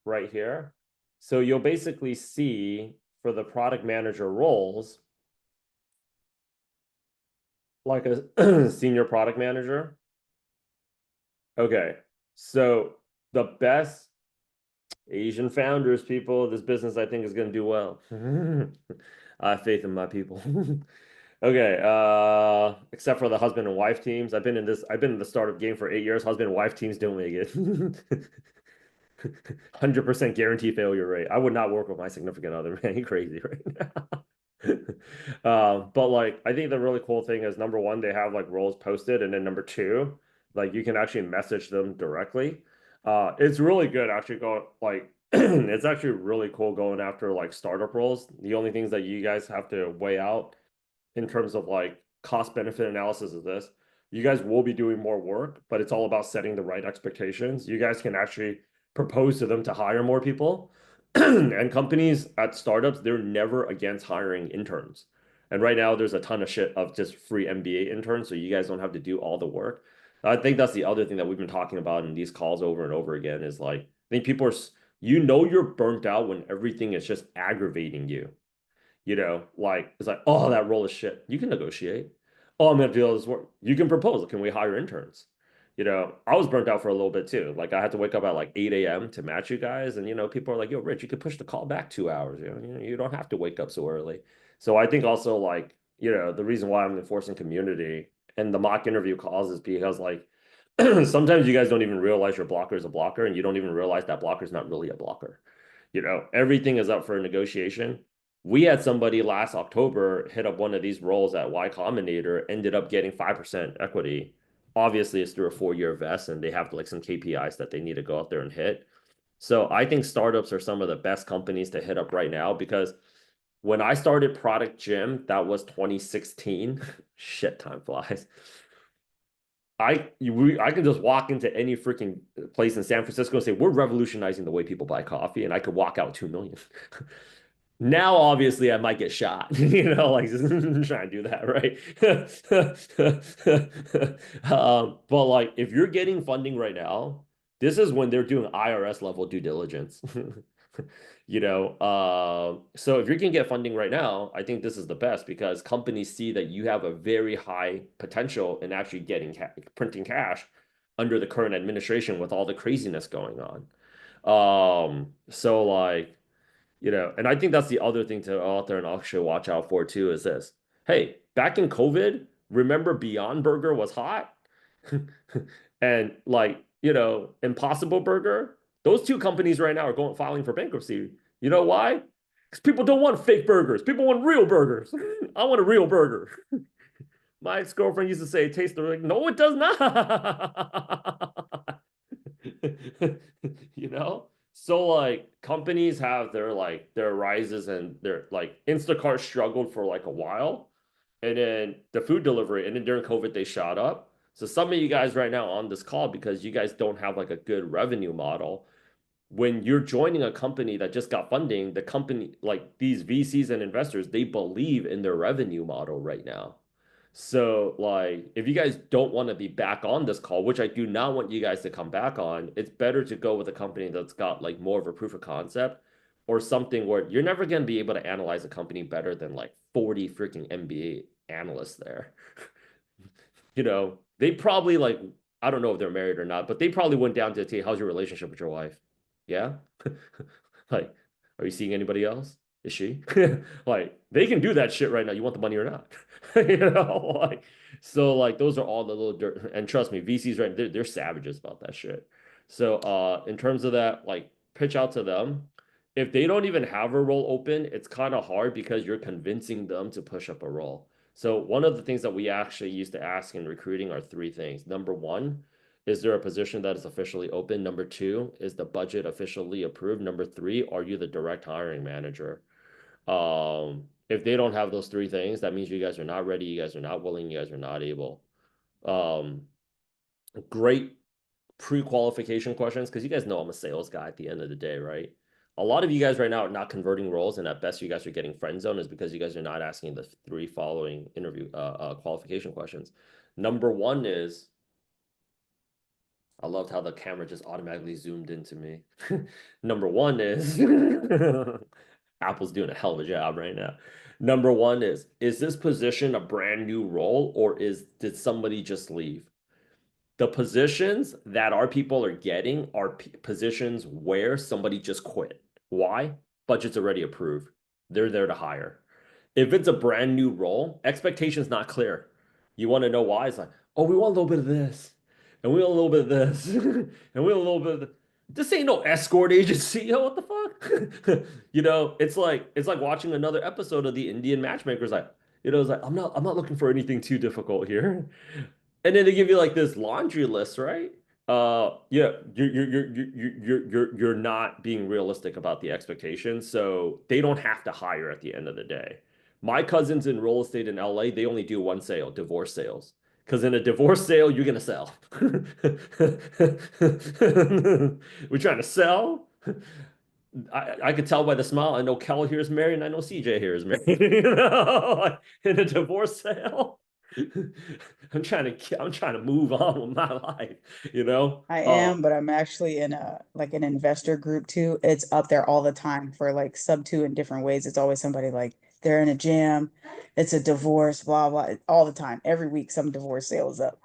right here. So you'll basically see for the product manager roles, like a senior product manager. Okay, so the best Asian founders, people, this business I think is going to do well. I have faith in my people. Okay, except for the husband and wife teams. I've been in the startup game for 8 years. Husband and wife teams don't make it. 100% guarantee failure rate. I would not work with my significant other, man. You're crazy right now. But like I think the really cool thing is number one, they have like roles posted, and then number two, like you can actually message them directly. It's really good actually going like it's actually really cool going after like startup roles. The only things that you guys have to weigh out in terms of like cost benefit analysis of this, you guys will be doing more work, but it's all about setting the right expectations. You guys can actually propose to them to hire more people. And companies at startups, they're never against hiring interns. And right now there's a ton of shit of just free MBA interns, so you guys don't have to do all the work. I think that's the other thing that we've been talking about in these calls over and over again is like, I think people are, you're burnt out when everything is just aggravating you. You know, like it's like, oh, that role is shit. You can negotiate. Oh, I'm gonna do all this work. You can propose. Can we hire interns? You know, I was burnt out for a little bit too. Like I had to wake up at like 8 a.m. to match you guys. And you know, people are like, yo, Rich, you could push the call back 2 hours. You don't have to wake up so early. So I think also like, you know, the reason why I'm enforcing community and the mock interview calls is because like sometimes you guys don't even realize your blocker is a blocker and you don't even realize that blocker is not really a blocker. You know, everything is up for a negotiation. We had somebody last October hit up one of these roles at Y Combinator, ended up getting 5% equity. Obviously, it's through a 4-year vest, and they have like some KPIs that they need to go out there and hit. So I think startups are some of the best companies to hit up right now because when I started Product Gym, that was 2016. Shit, time flies. I could just walk into any freaking place in San Francisco and say, we're revolutionizing the way people buy coffee, and I could walk out 2 million. Now, obviously, I might get shot, you know, like trying to do that, right? But like, if you're getting funding right now, this is when they're doing IRS level due diligence, you know. So if you can get funding right now, I think this is the best because companies see that you have a very high potential in actually getting printing cash under the current administration with all the craziness going on. So like. You know, and I think that's the other thing to go out there and actually watch out for too is this. Hey, back in COVID, remember Beyond Burger was hot? And like, you know, Impossible Burger, those two companies right now are filing for bankruptcy. You know why? Because people don't want fake burgers. People want real burgers. I want a real burger. My ex-girlfriend used to say it tastes like, no, it does not. You know? So like companies have their rises and their like Instacart struggled for like a while. And then the food delivery, and then during COVID, they shot up. So some of you guys right now on this call, because you guys don't have like a good revenue model, when you're joining a company that just got funding, the company, like these VCs and investors, they believe in their revenue model right now. So, like, if you guys don't want to be back on this call, which I do not want you guys to come back on, it's better to go with a company that's got like more of a proof of concept or something where you're never going to be able to analyze a company better than like 40 freaking MBA analysts there. You know, they probably like, I don't know if they're married or not, but they probably went down to say, how's your relationship with your wife? Yeah. Like, are you seeing anybody else? Is she? Like, they can do that shit right now. You want the money or not? You know, like, so like those are all the little dirt. And trust me, VCs right, they're savages about that shit. So in terms of that, like pitch out to them. If they don't even have a role open, it's kind of hard because you're convincing them to push up a role. So one of the things that we actually used to ask in recruiting are three things. Number one, is there a position that is officially open? Number two, is the budget officially approved? Number three, are you the direct hiring manager? If they don't have those three things, that means you guys are not ready, you guys are not willing, you guys are not able. Great pre-qualification questions, because you guys know I'm a sales guy at the end of the day, right? A lot of you guys right now are not converting roles, and at best you guys are getting friend zone is because you guys are not asking the three following interview qualification questions. Number one is, I loved how the camera just automatically zoomed into me. Number one is Apple's doing a hell of a job right now. Number one is this position a brand new role or did somebody just leave? The positions that our people are getting are positions where somebody just quit. Why? Budget's already approved. They're there to hire. If it's a brand new role, expectation's not clear. You want to know why? It's like, oh, we want a little bit of this, and we want a little bit of this, and we want a little bit of this ain't no escort agency. Yo, what the fuck? You know, it's like watching another episode of the Indian matchmakers. Like, you know, it's like I'm not looking for anything too difficult here. And then they give you like this laundry list, right? Yeah, you're not being realistic about the expectations, so they don't have to hire at the end of the day. My cousins in real estate in LA, they only do one sale, divorce sales. Because in a divorce sale, you're gonna sell. We're trying to sell. I could tell by the smile. I know Kel here is married, and I know CJ here is married. You know, like, in a divorce sale. I'm trying to move on with my life, you know? I am, but I'm actually in a like an investor group too. It's up there all the time for like sub two in different ways. It's always somebody like they're in a jam, it's a divorce, blah blah, all the time. Every week some divorce sale is up.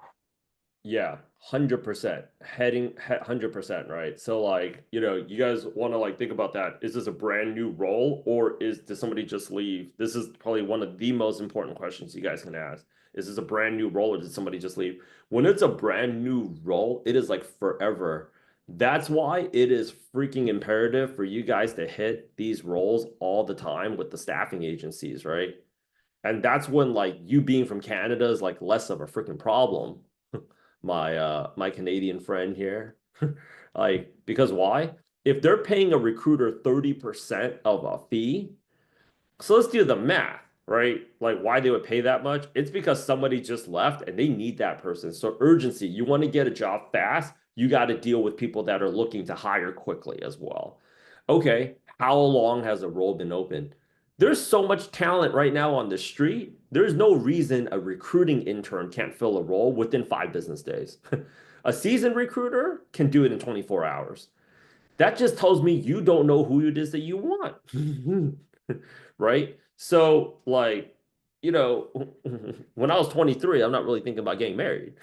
Yeah, 100%. Heading 100%, right? So like, you know, you guys want to like think about that. Is this a brand new role or did somebody just leave? This is probably one of the most important questions you guys can ask. Is this a brand new role or did somebody just leave? When it's a brand new role, it is like forever. That's why it is freaking imperative for you guys to hit these roles all the time with the staffing agencies, right? And that's when like you being from Canada is like less of a freaking problem. My Canadian friend here. Like, because why? If they're paying a recruiter 30% of a fee, so let's do the math, right? Like why they would pay that much? It's because somebody just left and they need that person. So urgency, you want to get a job fast, you got to deal with people that are looking to hire quickly as well. Okay, how long has a role been open? There's so much talent right now on the street. There's no reason a recruiting intern can't fill a role within 5 business days. A seasoned recruiter can do it in 24 hours. That just tells me you don't know who it is that you want. Right? So, like, you know, when I was 23, I'm not really thinking about getting married.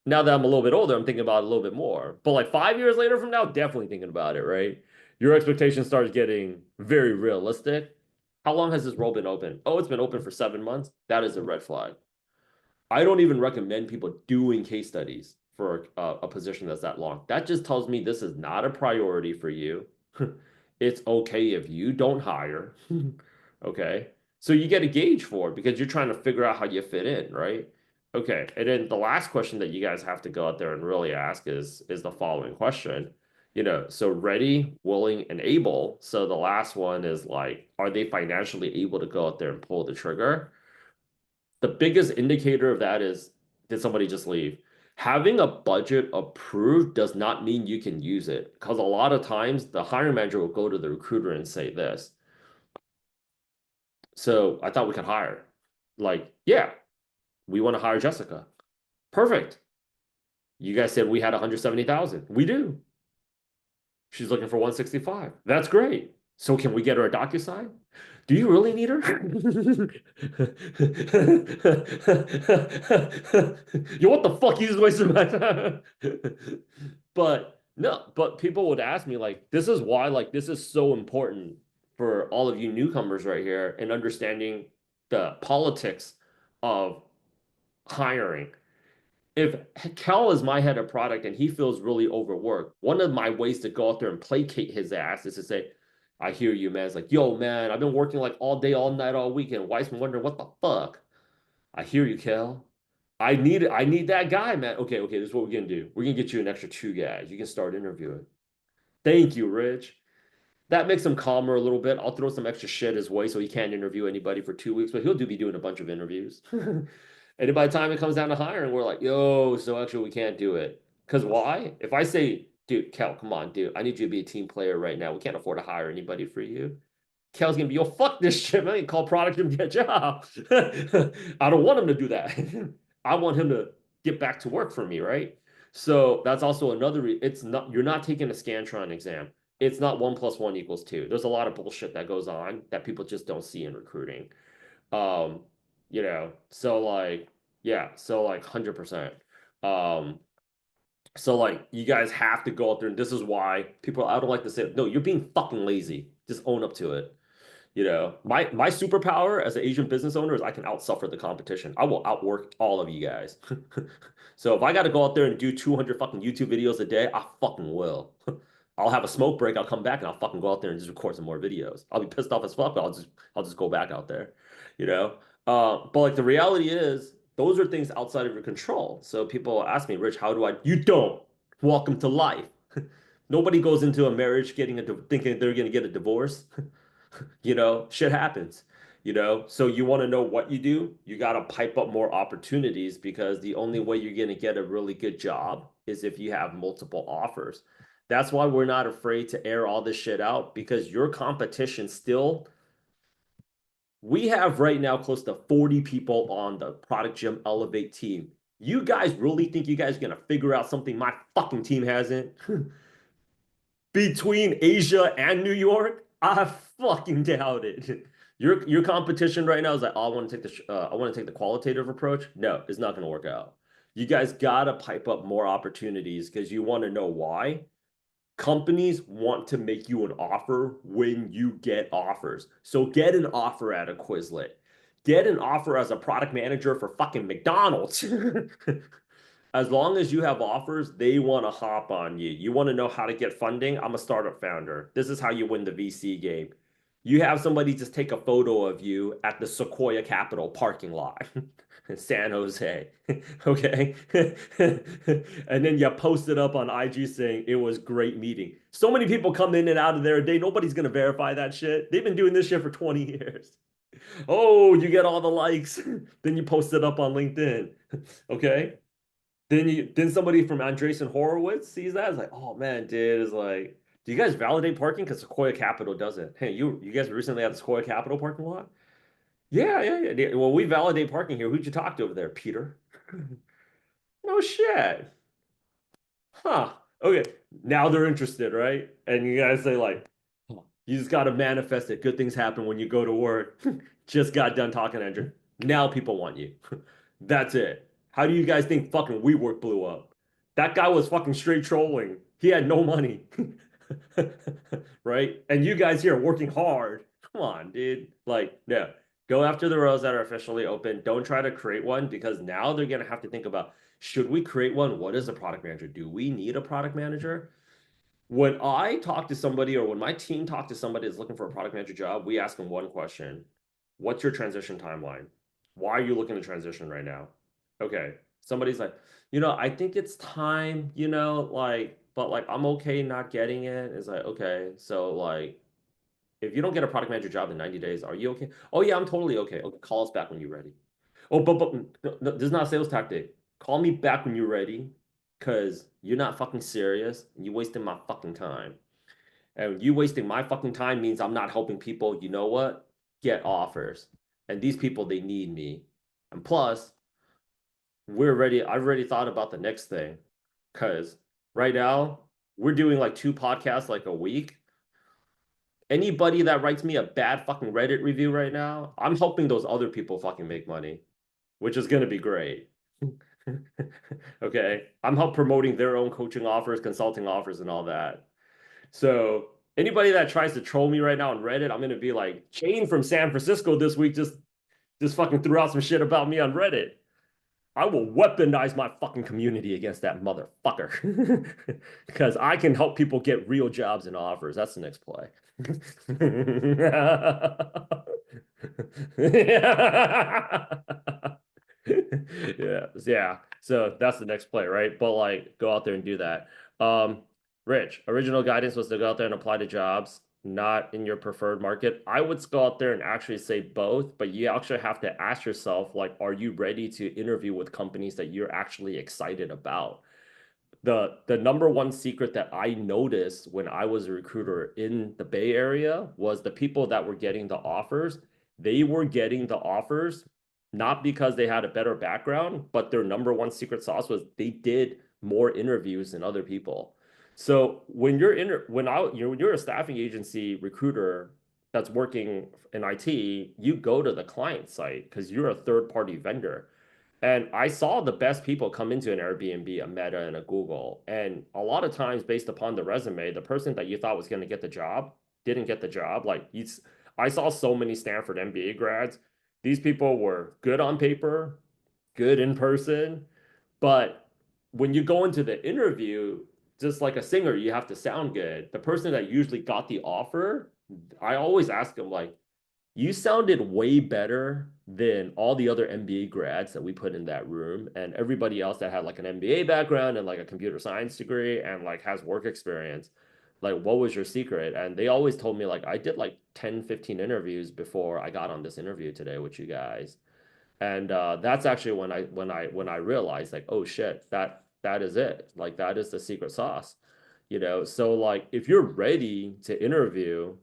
Now that I'm a little bit older, I'm thinking about it a little bit more. But like 5 years later from now, definitely thinking about it, right? Your expectation starts getting very realistic. How long has this role been open? Oh, it's been open for 7 months. That is a red flag. I don't even recommend people doing case studies for a position that's that long. That just tells me this is not a priority for you. It's okay if you don't hire. Okay. So you get a gauge for it because you're trying to figure out how you fit in, right? Okay. And then the last question that you guys have to go out there and really ask is the following question. So ready, willing, and able. So the last one is like, are they financially able to go out there and pull the trigger? The biggest indicator of that is, did somebody just leave? Having a budget approved does not mean you can use it because a lot of times the hiring manager will go to the recruiter and say this. So I thought we could hire. Like, yeah, we want to hire Jessica. Perfect. You guys said we had 170,000. We do. She's looking for 165. That's great. So can we get her a DocuSign? Do you really need her? Yo, what the fuck? You just wasted my time. But no, but people would ask me, like, this is why, like, this is so important for all of you newcomers right here and understanding the politics of hiring. If Cal is my head of product and he feels really overworked, one of my ways to go out there and placate his ass is to say, I hear you, man. It's like, yo, man, I've been working like all day, all night, all weekend. Wife's been wondering what the fuck. I hear you, Cal. I need that guy, man. Okay, this is what we're gonna do. We're gonna get you an extra 2 guys. You can start interviewing. Thank you, Rich. That makes him calmer a little bit. I'll throw some extra shit his way so he can't interview anybody for 2 weeks, but he'll be doing a bunch of interviews. And by the time it comes down to hiring, we're like, yo, so actually we can't do it. Because why? If I say, dude, Kel, come on, dude, I need you to be a team player right now. We can't afford to hire anybody for you. Kel's gonna be, yo, fuck this shit, man. Call product and get a job. I don't want him to do that. I want him to get back to work for me, right? So that's also another, it's not, you're not taking a Scantron exam. It's not 1 + 1 = 2. There's a lot of bullshit that goes on that people just don't see in recruiting. Um, so like, yeah, so like 100%. Um, so like you guys have to go out there, and this is why people, I don't like to say, no, you're being fucking lazy. Just own up to it. My superpower as an Asian business owner is I can outsuffer the competition. I will outwork all of you guys. So if I got to go out there and do 200 fucking YouTube videos a day, I fucking will. I'll have a smoke break. I'll come back and I'll fucking go out there and just record some more videos. I'll be pissed off as fuck, but I'll just go back out there, you know. But like the reality is, those are things outside of your control. So people ask me, Rich, how do I? You don't. Welcome to life. Nobody goes into a marriage thinking they're gonna get a divorce. Shit happens. So you want to know what you do? You got to pipe up more opportunities because the only way you're going to get a really good job is if you have multiple offers. That's why we're not afraid to air all this shit out because your competition still, we have right now close to 40 people on the Product Gym Elevate team. You guys really think you guys are going to figure out something my fucking team hasn't? Between Asia and New York, I fucking doubt it. Your competition right now is like, oh, I want to take the qualitative approach. No, it's not going to work out. You guys got to pipe up more opportunities because you want to know why. Companies want to make you an offer when you get offers. So get an offer at a Quizlet. Get an offer as a product manager for fucking McDonald's. As long as you have offers, they want to hop on you. You want to know how to get funding? I'm a startup founder. This is how you win the VC game. You have somebody just take a photo of you at the Sequoia Capital parking lot in San Jose. Okay. And then you post it up on IG saying it was great meeting. So many people come in and out of there a day. Nobody's going to verify that shit. They've been doing this shit for 20 years. Oh, you get all the likes. Then you post it up on LinkedIn. Okay. Then somebody from Andreessen Horowitz sees that. It's like, oh man, dude, is like, do you guys validate parking? Because Sequoia Capital doesn't. Hey, you guys recently had the Sequoia Capital parking lot? Yeah. Well, we validate parking here. Who'd you talk to over there, Peter? No shit. Huh. Okay. Now they're interested, right? And you guys say like, "Huh, you just got to manifest it. Good things happen when you go to work. Just got done talking, Andrew. Now people want you. That's it. How do you guys think fucking WeWork blew up? That guy was fucking straight trolling. He had no money. Right? And you guys here working hard. Come on, dude. Like, no. Go after the roles that are officially open. Don't try to create one because now they're going to have to think about, should we create one? What is a product manager? Do we need a product manager? When I talk to somebody or when my team talk to somebody that's looking for a product manager job, we ask them one question. What's your transition timeline? Why are you looking to transition right now? Okay. Somebody's like, I think it's time, but like I'm okay not getting it. It's like, okay, so like if you don't get a product manager job in 90 days, are you okay? Oh yeah, I'm totally okay. Okay, call us back when you're ready. Oh, but no, this is not a sales tactic. Call me back when you're ready, because you're not fucking serious. And you wasting my fucking time. And you wasting my fucking time means I'm not helping people, you know what? Get offers. And these people, they need me. And plus, I've already thought about the next thing. Because right now, we're doing like 2 podcasts like a week. Anybody that writes me a bad fucking Reddit review right now, I'm helping those other people fucking make money, which is gonna be great. Okay. I'm help promoting their own coaching offers, consulting offers, and all that. So anybody that tries to troll me right now on Reddit, I'm gonna be like, Jane from San Francisco this week just fucking threw out some shit about me on Reddit. I will weaponize my fucking community against that motherfucker. Because I can help people get real jobs and offers. That's the next play. Yeah, yeah. So that's the next play, right? But like, go out there and do that. Rich, original guidance was to go out there and apply to jobs, not in your preferred market. I would go out there and actually say both, but you actually have to ask yourself, like, are you ready to interview with companies that you're actually excited about? The number one secret that I noticed when I was a recruiter in the Bay Area was the people that were getting the offers, they were getting the offers not because they had a better background, but their number one secret sauce was they did more interviews than other people. So when you're a staffing agency recruiter that's working in IT, you go to the client site because you're a third party vendor. And I saw the best people come into an Airbnb, a Meta, and a Google. And a lot of times, based upon the resume, the person that you thought was going to get the job didn't get the job. I saw so many Stanford MBA grads. These people were good on paper, good in person, but when you go into the interview, just like a singer, you have to sound good. The person that usually got the offer, I always ask them like, you sounded way better than all the other MBA grads that we put in that room and everybody else that had like an MBA background and like a computer science degree and like has work experience. Like, what was your secret? And they always told me like I did like 10, 15 interviews before I got on this interview today with you guys. And that's actually when I realized like, oh shit, that is it. Like that is the secret sauce. So like if you're ready to interview,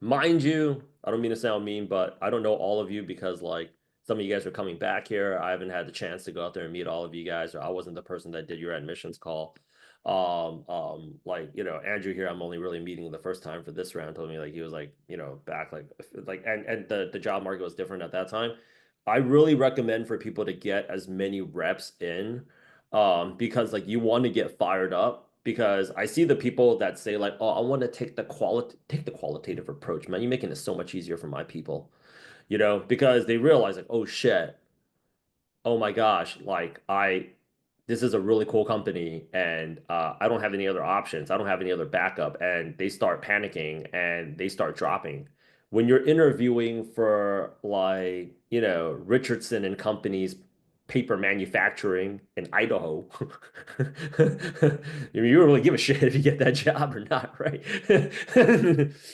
mind you, I don't mean to sound mean, but I don't know all of you because like some of you guys are coming back here. I haven't had the chance to go out there and meet all of you guys, or I wasn't the person that did your admissions call. Like, Andrew here, I'm only really meeting the first time for this round, told me like he was like, back like and the job market was different at that time. I really recommend for people to get as many reps in because like you want to get fired up because I see the people that say like, oh, I want to take the qualitative approach, man. You're making it so much easier for my people, because they realize like, oh shit, oh my gosh, like this is a really cool company and I don't have any other options. I don't have any other backup. And they start panicking and they start dropping. When you're interviewing for like, Richardson and Company's paper manufacturing in Idaho, you don't really give a shit if you get that job or not, right?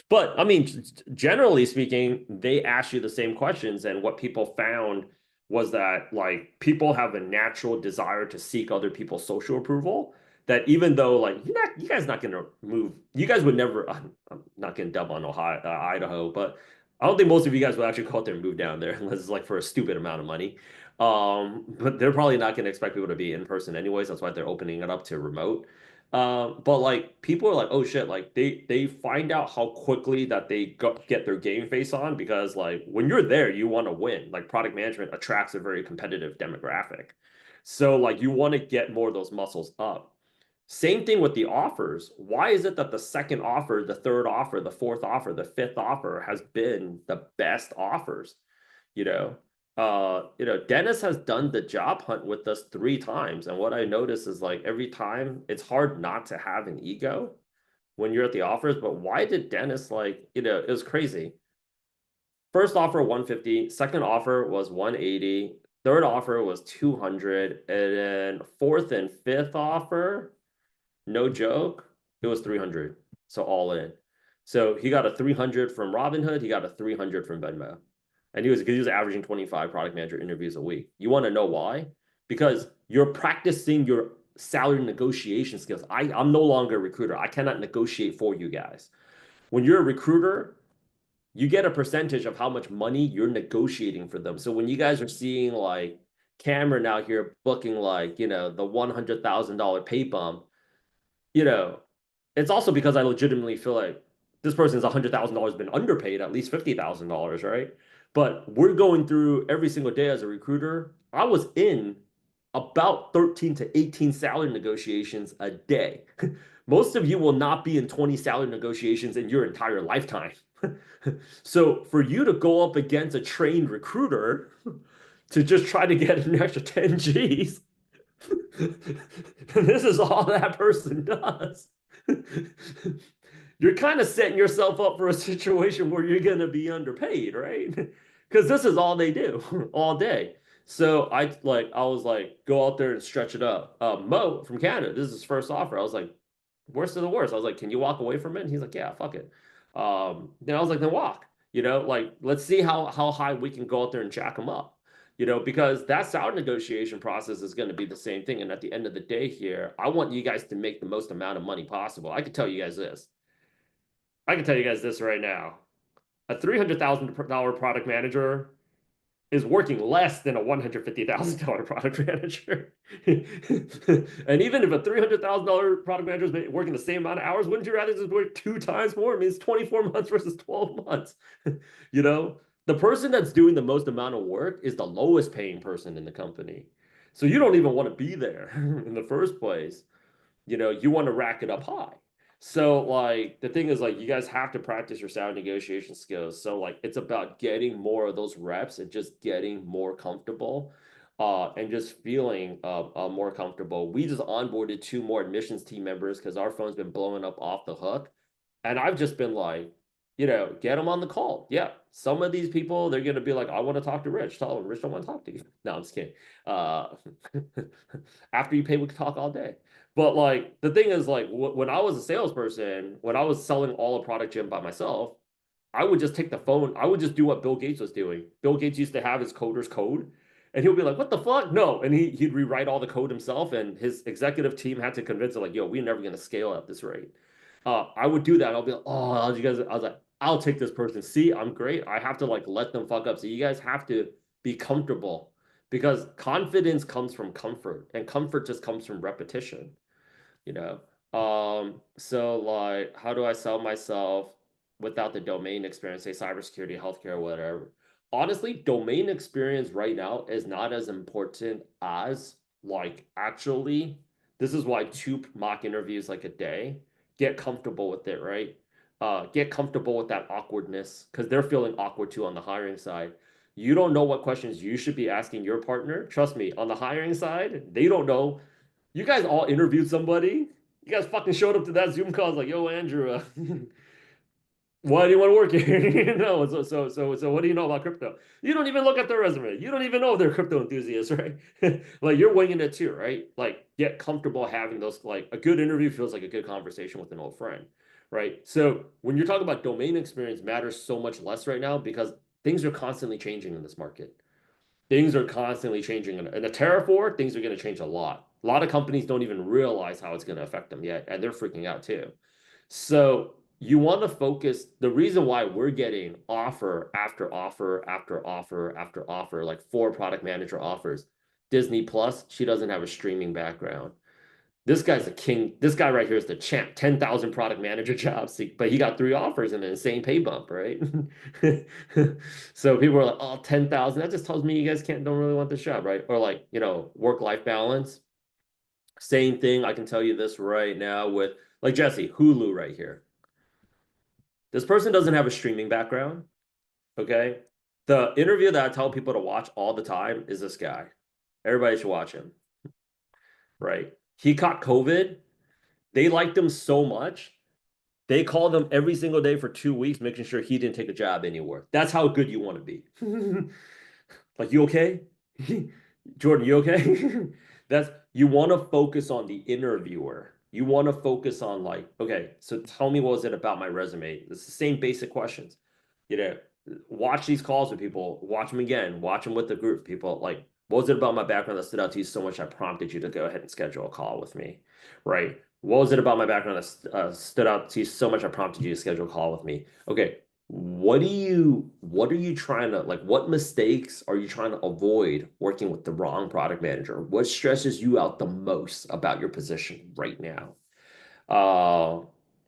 But I mean, generally speaking, they ask you the same questions. And what people found was that like people have a natural desire to seek other people's social approval. That even though like you guys not gonna move, you guys would never. I'm not gonna dub on Idaho, but I don't think most of you guys would actually go out there and move down there unless it's like for a stupid amount of money. But they're probably not gonna expect people to be in person anyways. That's why they're opening it up to remote. But like people are like, oh shit, like they find out how quickly that they get their game face on because like when you're there, you want to win. Like product management attracts a very competitive demographic. So like you want to get more of those muscles up. Same thing with the offers. Why is it that the second offer, the third offer, the fourth offer, the fifth offer has been the best offers? You know, Dennis has done the job hunt with us 3 times, and what I notice is like every time it's hard not to have an ego when you're at the offers. But why did Dennis it was crazy. First offer 150, second offer was 180, third offer was 200, and then fourth and fifth offer, no joke, it was 300. So all in. So he got a 300 from Robinhood, he got a 300 from Venmo. And he was averaging 25 product manager interviews a week. You want to know why? Because you're practicing your salary negotiation skills. I'm no longer a recruiter. I cannot negotiate for you guys. When you're a recruiter, you get a percentage of how much money you're negotiating for them. So when you guys are seeing like Cameron out here booking like, the $100,000 pay bump, it's also because I legitimately feel like this person's $100,000 been underpaid at least $50,000, right? But we're going through every single day as a recruiter. I was in about 13 to 18 salary negotiations a day. Most of you will not be in 20 salary negotiations in your entire lifetime. So for you to go up against a trained recruiter to just try to get an extra 10 G's, this is all that person does. You're kind of setting yourself up for a situation where you're going to be underpaid, right? Because this is all they do all day. So I was like, go out there and stretch it up. Mo from Canada, this is his first offer. I was like, worst of the worst. I was like, can you walk away from it? And he's like, yeah, fuck it. Then I was like, then walk. Let's see how high we can go out there and jack them up. Because that salary negotiation process is going to be the same thing. And at the end of the day here, I want you guys to make the most amount of money possible. I can tell you guys this. I can tell you guys this right now. A $300,000 product manager is working less than a $150,000 product manager. And even if a $300,000 product manager is working the same amount of hours, wouldn't you rather just work 2 times more? It means 24 months versus 12 months. The person that's doing the most amount of work is the lowest paying person in the company. So you don't even want to be there in the first place. You want to rack it up high. So the thing is you guys have to practice your sound negotiation skills. So it's about getting more of those reps and just getting more comfortable and just feeling more comfortable. We just onboarded 2 more admissions team members because our phone's been blowing up off the hook. And I've just been get them on the call. Yeah. Some of these people, they're going to be like, I want to talk to Rich. Tell them Rich don't want to talk to you. No, I'm just kidding. After you pay, we can talk all day. But the thing is when I was a salesperson, when I was selling all a product gym by myself, I would just take the phone. I would just do what Bill Gates was doing. Bill Gates used to have his coder's code and he'll be like, what the fuck? No. And he'd rewrite all the code himself. And his executive team had to convince him yo, we're never going to scale at this rate. I would do that. I'll be like, oh, you guys, I was like, I'll take this person. See, I'm great. I have to let them fuck up. So you guys have to be comfortable because confidence comes from comfort and comfort just comes from repetition. So how do I sell myself without the domain experience, say cybersecurity, healthcare, whatever? Honestly, domain experience right now is not as important as actually, this is why 2 mock interviews a day. Get comfortable with it, right? Get comfortable with that awkwardness because they're feeling awkward too on the hiring side. You don't know what questions you should be asking your partner. Trust me, on the hiring side, they don't know. You guys all interviewed somebody. You guys fucking showed up to that Zoom call. Like, yo, Andrew, why do you want to work here? So what do you know about crypto? You don't even look at their resume. You don't even know if they're crypto enthusiasts, right? You're winging it too, right? Get comfortable having those. A good interview feels like a good conversation with an old friend, right? So when you're talking about domain experience matters so much less right now because things are constantly changing in this market. Things are constantly changing. In a Terra 4, things are going to change a lot. A lot of companies don't even realize how it's going to affect them yet, and they're freaking out too. So you want to focus. The reason why we're getting offer after offer after offer after offer, 4 product manager offers. Disney Plus, she doesn't have a streaming background. This guy's a king. This guy right here is the champ. 10,000 product manager jobs, but he got 3 offers and an insane pay bump, right? So people are like, oh, 10,000. That just tells me you guys don't really want this job, right? Or work-life balance. Same thing. I can tell you this right now with like Jesse, Hulu right here. This person doesn't have a streaming background. Okay. The interview that I tell people to watch all the time is this guy. Everybody should watch him. Right. He caught COVID. They liked him so much. They called him every single day for 2 weeks, making sure he didn't take a job anywhere. That's how good you want to be. Like, you okay? Jordan, you okay? That's you want to focus on the interviewer. You want to focus on like, okay, so tell me what was it about my resume? It's the same basic questions. You know, watch these calls with people, watch them again, watch them with the group. People like, what was it about my background that stood out to you so much I prompted you to go ahead and schedule a call with me? Right. What was it about my background that stood out to you so much I prompted you to schedule a call with me? Okay, what are you trying to like, what mistakes are you trying to avoid working with the wrong product manager? What stresses you out the most about your position right now?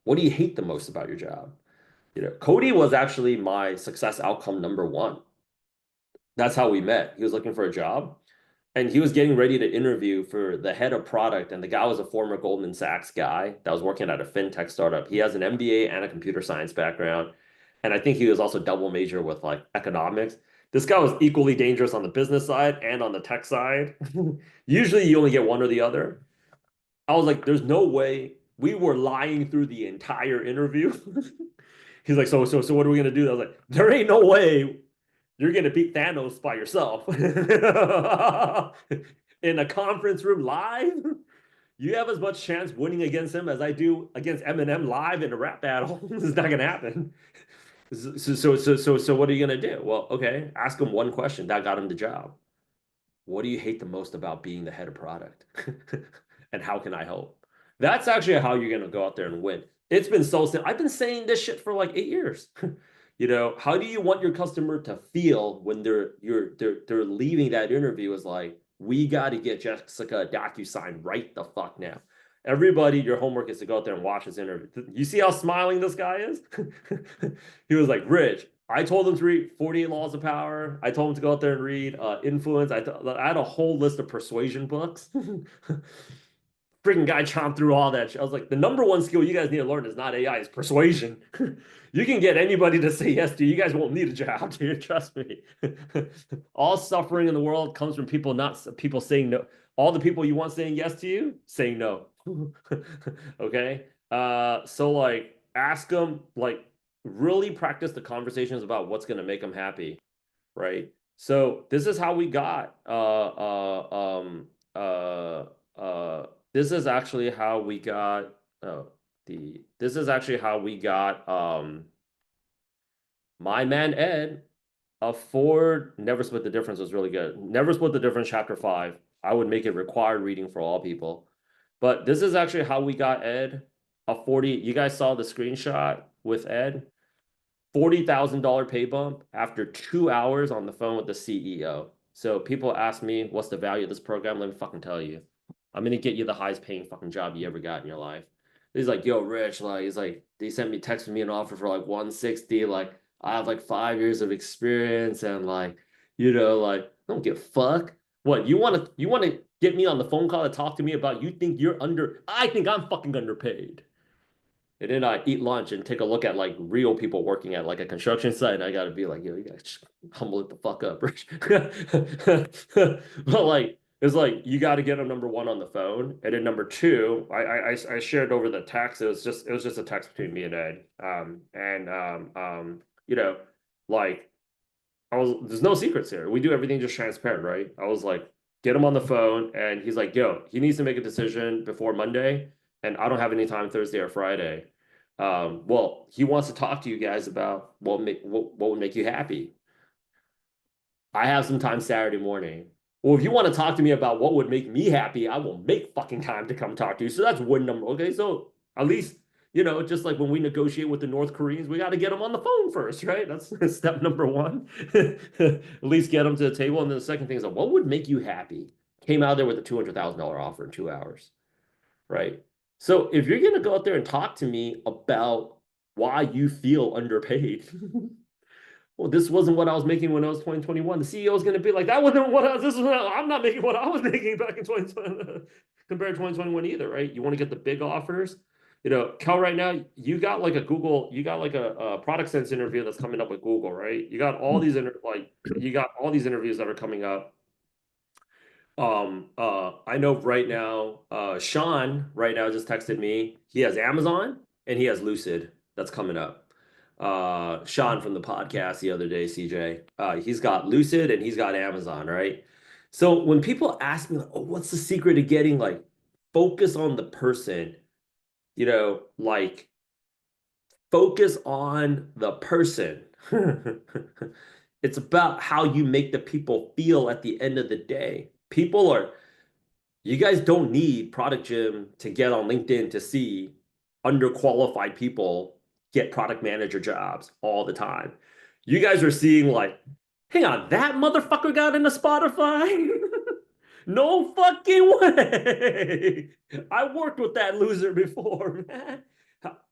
What do you hate the most about your job? You know, Cody was actually my success outcome number one. That's how we met. He was looking for a job and he was getting ready to interview for the head of product. And the guy was a former Goldman Sachs guy that was working at a fintech startup. He has an MBA and a computer science background. And I think he was also double major with like economics. This guy was equally dangerous on the business side and on the tech side. Usually you only get one or the other. I was like, there's no way. We were lying through the entire interview. He's like, so what are we gonna do? I was like, there ain't no way you're gonna beat Thanos by yourself in a conference room live. You have as much chance winning against him as I do against Eminem live in a rap battle. This is not gonna happen. So what are you gonna do? Well, okay, ask him one question that got him the job. What do you hate the most about being the head of product? And how can I help? That's actually how you're going to go out there and win. It's been so simple. I've been saying this shit for like 8 years. You know, how do you want your customer to feel when they're leaving that interview is like, we got to get Jessica a DocuSign right the fuck now. Everybody, your homework is to go out there and watch this interview. You see how smiling this guy is? He was like, Rich, I told him to read 48 Laws of Power. I told him to go out there and read Influence. I had a whole list of persuasion books. Freaking guy chomped through all that shit. I was like, the number one skill you guys need to learn is not AI, it's persuasion. You can get anybody to say yes to you. You guys won't need a job, dude. Trust me. All suffering in the world comes from people saying no. All the people you want saying yes to you, saying no. Okay. So like ask them, like really practice the conversations about what's gonna make them happy, right? So this is how we got this is actually how we got this is actually how we got my man Ed a Ford. Never Split the Difference was really good. Never Split the Difference chapter 5. I would make it required reading for all people. But this is actually how we got Ed a 40. You guys saw the screenshot with Ed. $40,000 pay bump after 2 hours on the phone with the CEO. So people ask me, what's the value of this program? Let me fucking tell you. I'm gonna get you the highest paying fucking job you ever got in your life. He's like, yo, Rich, like, he's like, they sent me, texted me an offer for like 160. Like, I have like 5 years of experience and like, you know, like, don't give a fuck. What you wanna get me on the phone call to talk to me about you think you're under, I think I'm fucking underpaid. And then I eat lunch and take a look at like real people working at like a construction site. And I got to be like, yo, you guys humble it the fuck up, Rich. But like, it's like, you got to get them number one on the phone. And then number two, I shared over the text. It was just a text between me and Ed. You know, like there's no secrets here. We do everything just transparent, right? I was like, get him on the phone. And he's like, yo, he needs to make a decision before Monday. And I don't have any time Thursday or Friday. Well, he wants to talk to you guys about what would make you happy. I have some time Saturday morning. Well, if you want to talk to me about what would make me happy, I will make fucking time to come talk to you. So that's win number. Okay, so at least, you know, just like when we negotiate with the North Koreans, we got to get them on the phone first, right? That's step number one. At least get them to the table. And then the second thing is, like, what would make you happy? Came out there with a $200,000 offer in 2 hours, right? So if you're going to go out there and talk to me about why you feel underpaid, well, this wasn't what I was making when I was 2021. The CEO is going to be like, that wasn't what I was, I'm not making what I was making back in 2020. compared to 2021 either, right? You want to get the big offers. Kel, right now, you got like a product sense interview that's coming up with Google, right? You got all these interviews that are coming up. I know right now, Sean right now just texted me. He has Amazon and he has Lucid that's coming up. Sean from the podcast the other day, CJ. He's got Lucid and he's got Amazon, right? So when people ask me, like, oh, what's the secret to getting like focus on the person, like focus on the person. It's about how you make the people feel at the end of the day. You guys don't need Product Gym to get on LinkedIn to see underqualified people get product manager jobs all the time. You guys are seeing like, hang on, that motherfucker got into Spotify? No fucking way. I worked with that loser before, man.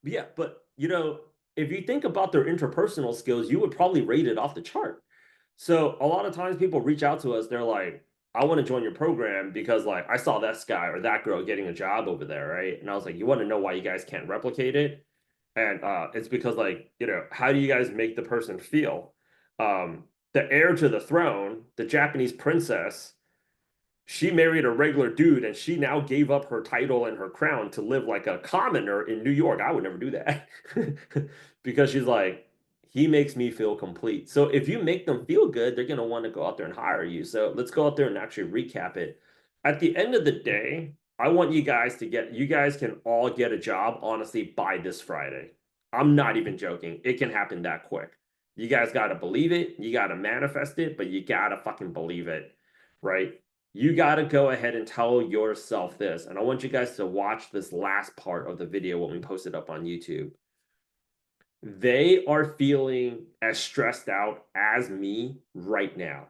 Yeah, but if you think about their interpersonal skills, you would probably rate it off the chart. So a lot of times people reach out to us, they're like, I want to join your program because like I saw this guy or that girl getting a job over there, right? And I was like, you want to know why you guys can't replicate it? And it's because like, how do you guys make the person feel? The heir to the throne, the Japanese princess, she married a regular dude and she now gave up her title and her crown to live like a commoner in New York. I would never do that because she's like, he makes me feel complete. So if you make them feel good, they're going to want to go out there and hire you. So let's go out there and actually recap it. At the end of the day, I want you guys can all get a job, honestly, by this Friday. I'm not even joking. It can happen that quick. You guys got to believe it. You got to manifest it, but you got to fucking believe it, right? You got to go ahead and tell yourself this. And I want you guys to watch this last part of the video when we post it up on YouTube. They are feeling as stressed out as me right now.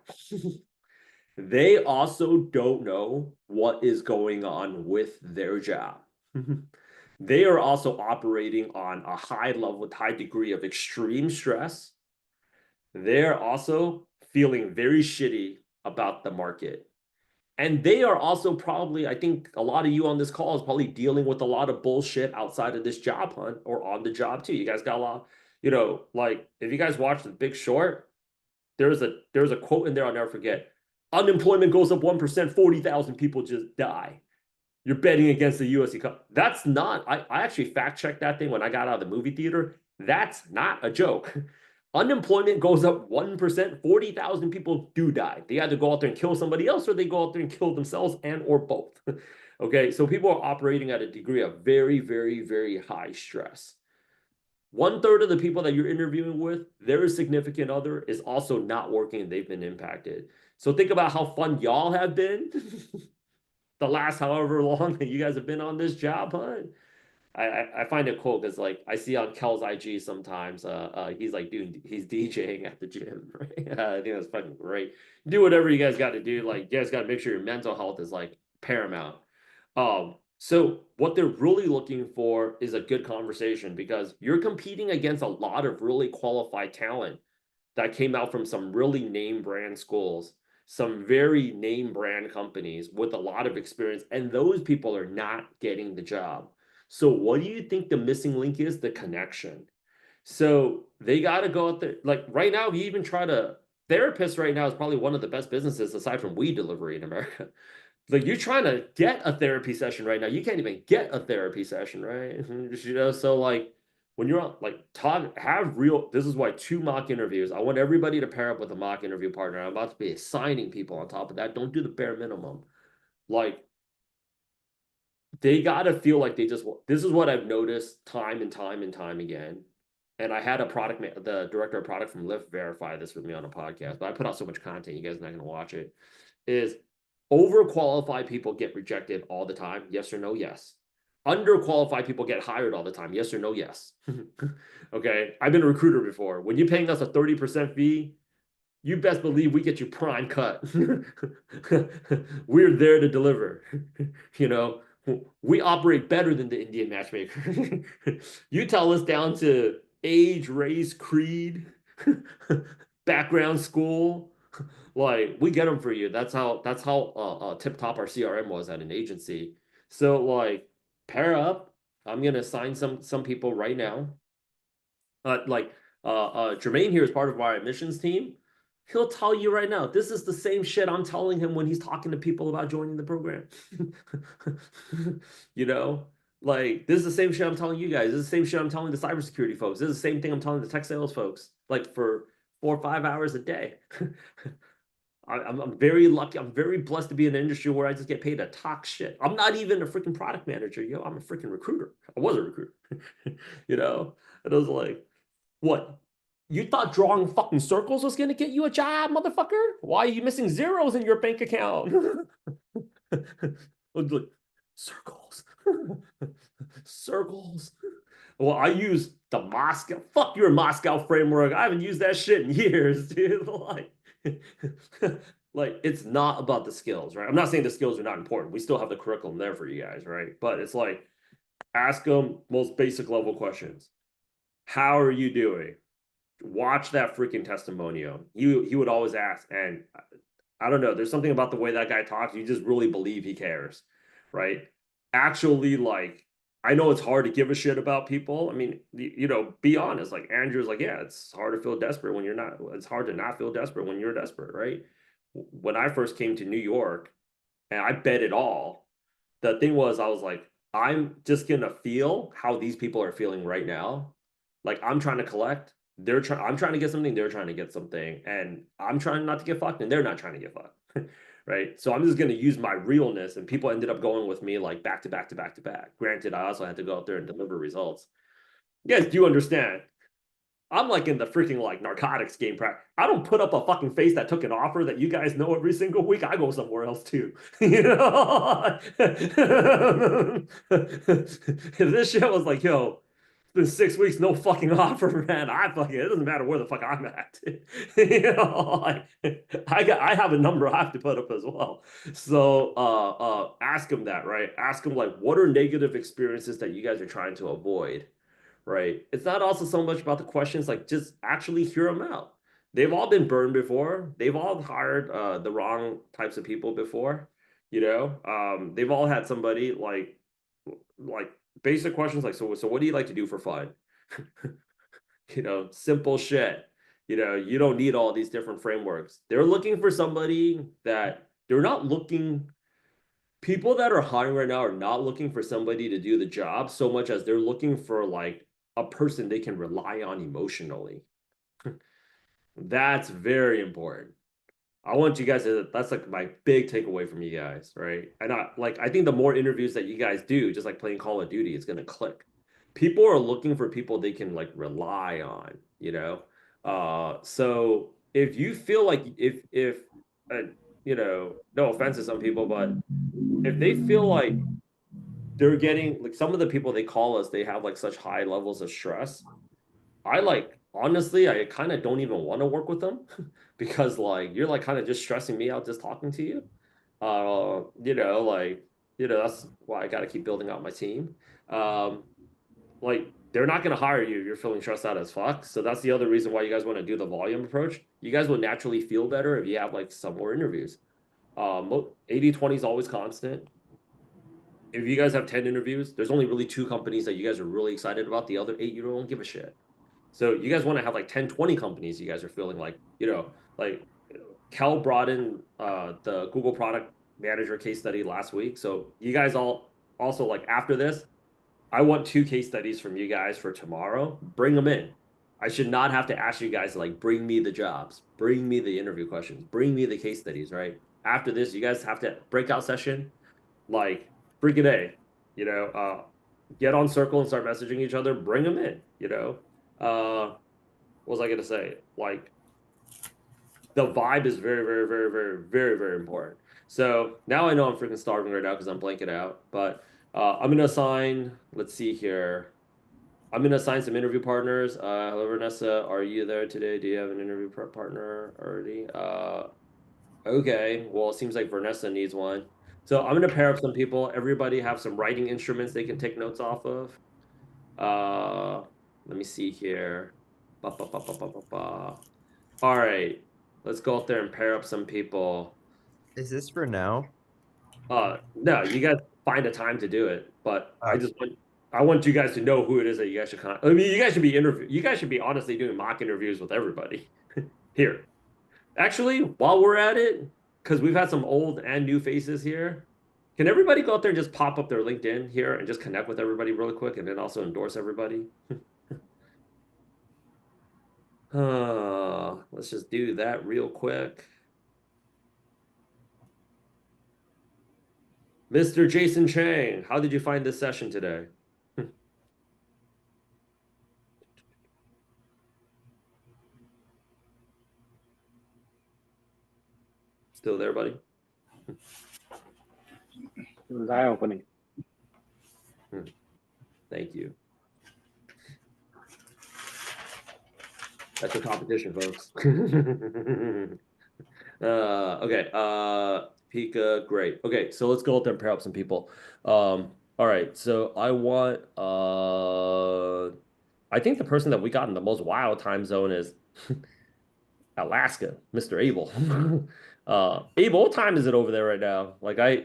They also don't know what is going on with their job. They are also operating on a high degree of extreme stress. They're also feeling very shitty about the market. And they are also probably, I think a lot of you on this call is probably dealing with a lot of bullshit outside of this job hunt or on the job too. You guys got a lot, like if you guys watch The Big Short, there's a quote in there I'll never forget. Unemployment goes up 1%, 40,000 people just die. You're betting against the U.S. economy. That's not, I actually fact checked that thing when I got out of the movie theater. That's not a joke. Unemployment goes up 1%, 40,000 people do die. They either go out there and kill somebody else or they go out there and kill themselves and or both. Okay, so people are operating at a degree of very, very, very high stress. 1/3 of the people that you're interviewing with, their significant other is also not working and they've been impacted. So think about how fun y'all have been the last however long that you guys have been on this job hunt. I find it cool because like I see on Kel's IG sometimes he's like he's DJing at the gym, right? I think that's fucking great. Do whatever you guys got to do. Like you guys got to make sure your mental health is like paramount. So what they're really looking for is a good conversation because you're competing against a lot of really qualified talent that came out from some really name brand schools, some very name brand companies with a lot of experience, and those people are not getting the job. So what do you think the missing link is? The connection. So they got to go out there. Like right now, we even try to, therapist right now is probably one of the best businesses aside from weed delivery in America. Like you're trying to get a therapy session right now. You can't even get a therapy session, right? So like when you're on, like this is why 2 mock interviews. I want everybody to pair up with a mock interview partner. I'm about to be assigning people on top of that. Don't do the bare minimum. Like they got to feel like this is what I've noticed time and time and time again. And I had the director of product from Lyft verify this with me on a podcast, but I put out so much content, you guys are not going to watch it, is overqualified people get rejected all the time. Yes or no? Yes. Underqualified people get hired all the time. Yes or no? Yes. Okay. I've been a recruiter before. When you're paying us a 30% fee, you best believe we get you prime cut. We're there to deliver. We operate better than the Indian matchmaker. You tell us down to age, race, creed, background, school, like we get them for you. That's how tip top our CRM was at an agency. So like pair up. I'm gonna assign some people right now. Jermaine here is part of our admissions team. He'll tell you right now, this is the same shit I'm telling him when he's talking to people about joining the program. You know, like this is the same shit I'm telling you guys. This is the same shit I'm telling the cybersecurity folks. This is the same thing I'm telling the tech sales folks. Like for 4 or 5 hours a day. I'm very lucky. I'm very blessed to be in an industry where I just get paid to talk shit. I'm not even a freaking product manager, yo. I'm a freaking recruiter. I was a recruiter, you know. And I was like, what? You thought drawing fucking circles was gonna get you a job, motherfucker? Why are you missing zeros in your bank account? Look, circles. Circles. Well, I use the Moscow. Fuck your Moscow framework. I haven't used that shit in years, dude. Like it's not about the skills, right? I'm not saying the skills are not important. We still have the curriculum there for you guys, right? But it's like ask them most basic level questions. How are you doing? Watch that freaking testimonial. He would always ask, and I don't know. There's something about the way that guy talks. You just really believe he cares, right? Actually, like I know it's hard to give a shit about people. I mean, you know, be honest. Like Andrew's like, yeah, it's hard to feel desperate when you're not. It's hard to not feel desperate when you're desperate, right? When I first came to New York, and I bet it all. The thing was, I was like, I'm just gonna feel how these people are feeling right now. Like I'm trying to collect. I'm trying to get something, they're trying to get something, and I'm trying not to get fucked, and they're not trying to get fucked. Right. So I'm just gonna use my realness, and people ended up going with me like back to back to back to back. Granted, I also had to go out there and deliver results. You guys do understand. I'm like in the freaking like narcotics game. I don't put up a fucking face that took an offer that you guys know every single week. I go somewhere else too. You know, if this shit was like, yo, it's been 6 weeks, no fucking offer, man. I fucking it doesn't matter where the fuck I'm at. You know, like, I have a number I have to put up as well. So ask them that, right? Ask them like, what are negative experiences that you guys are trying to avoid? Right? It's not also so much about the questions, like just actually hear them out. They've all been burned before. They've all hired the wrong types of people before. You know, they've all had somebody like basic questions like, so what do you like to do for fun? You know, simple shit. You know, you don't need all these different frameworks. They're looking for somebody that they're not looking people that are hiring right now are not looking for somebody to do the job so much as they're looking for like a person they can rely on emotionally. That's very important. I want you guys to, that's like my big takeaway from you guys, right? And I think the more interviews that you guys do, just like playing Call of Duty, it's gonna click. People are looking for people they can like rely on, you know? So if you feel like if uh, you know, no offense to some people, but if they feel like they're getting like some of the people they call us, they have like such high levels of stress. I like honestly, I kind of don't even want to work with them because like you're like kind of just stressing me out just talking to you. You know, like that's why I got to keep building out my team. Um, like they're not going to hire you if you're feeling stressed out as fuck. So that's the other reason why you guys want to do the volume approach. You guys will naturally feel better if you have like some more interviews. 80/20 is always constant. If you guys have 10 interviews, there's only really 2 companies that you guys are really excited about. The other 8, you don't give a shit. So you guys want to have like 10, 20 companies you guys are feeling like, like Kel brought in the Google product manager case study last week. So you guys all also like after this, I want 2 case studies from you guys for tomorrow. Bring them in. I should not have to ask you guys to like bring me the jobs, bring me the interview questions, bring me the case studies, right? After this, you guys have to breakout session like freaking A, you know, get on Circle and start messaging each other, bring them in, you know. What was I gonna say? Like the vibe is very, very, very, very, very, very important. So now I know I'm freaking starving right now because I'm blanking out. But I'm gonna assign, let's see here. I'm gonna assign some interview partners. Hello, Vanessa, are you there today? Do you have an interview partner already? Okay, well, it seems like Vanessa needs one. So I'm gonna pair up some people. Everybody have some writing instruments they can take notes off of. Let me see here. Ba, ba, ba, ba, ba, ba, ba. All right, let's go out there and pair up some people. Is this for now? No, you guys, find a time to do it. But I want you guys to know who it is that you guys should I mean, you guys should be you guys should be honestly doing mock interviews with everybody here. Actually, while we're at it, because we've had some old and new faces here, can everybody go out there and just pop up their LinkedIn here and just connect with everybody really quick and then also endorse everybody? Let's just do that real quick. Mr. Jason Chang, how did you find this session today? Still there, buddy? Live opening. Thank you. That's your competition, folks. Okay. Pika, great. Okay, so let's go out there and pair up some people. All right, so I want I think the person that we got in the most wild time zone is Alaska, Mr. Abel. Abel, what time is it over there right now? Like I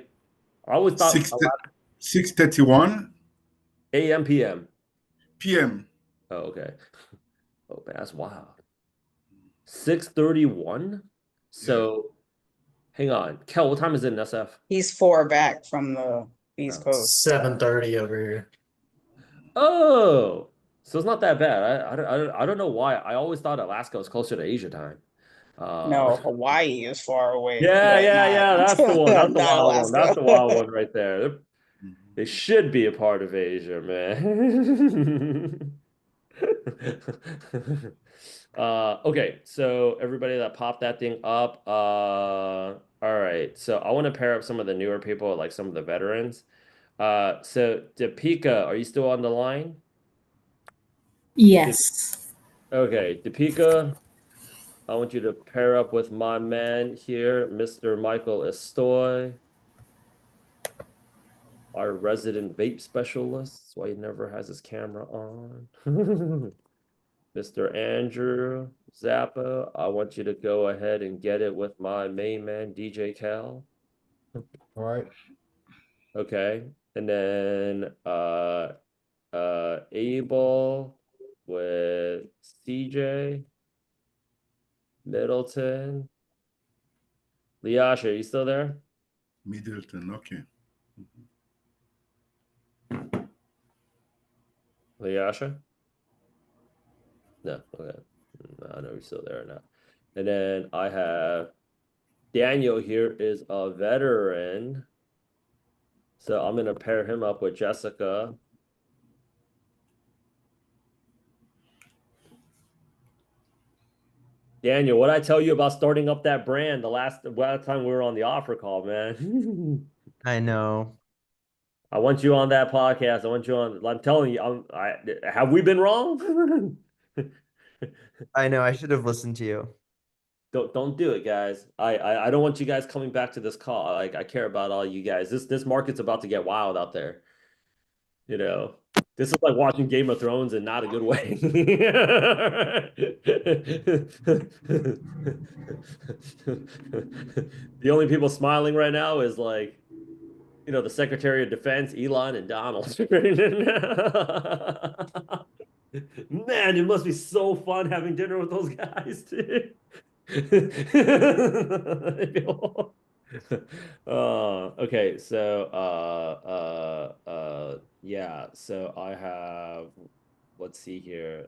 always thought 6:31 AM, PM. p.m. Oh, okay. Oh, man, that's wild. 6:31? So hang on. Kel, what time is it in SF? He's 4 back from the East Coast. 7:30 over here. Oh, so it's not that bad. I don't know why. I always thought Alaska was closer to Asia time. No, Hawaii is far away. Yeah, but yeah. That's the one. That's the not wild one. Alaska. That's the wild one right there. They should be a part of Asia, man. Okay, so everybody that popped that thing up. All right. So I want to pair up some of the newer people, like some of the veterans. So Deepika, are you still on the line? Yes. Okay, Deepika, I want you to pair up with my man here, Mr. Michael Estoy, our resident vape specialist. That's why he never has his camera on. Mr. Andrew Zappa, I want you to go ahead and get it with my main man, DJ Cal. All right. Okay. And then Abel with CJ, Middleton. Liasha, are you still there? Middleton, okay. Liasha? No, okay. I know he's still there or not. And then I have Daniel here is a veteran. So I'm going to pair him up with Jessica. Daniel, what I tell you about starting up that brand the last time we were on the offer call, man? I know. I want you on that podcast. I want you on. I'm telling you, have we been wrong? I know. I should have listened to you. Don't do it, guys. I don't want you guys coming back to this call. Like I care about all you guys. This market's about to get wild out there. You know, this is like watching Game of Thrones in not a good way. The only people smiling right now is like, you know, the Secretary of Defense, Elon and Donald. Man, it must be so fun having dinner with those guys, too. Okay, so yeah, so I have, let's see here.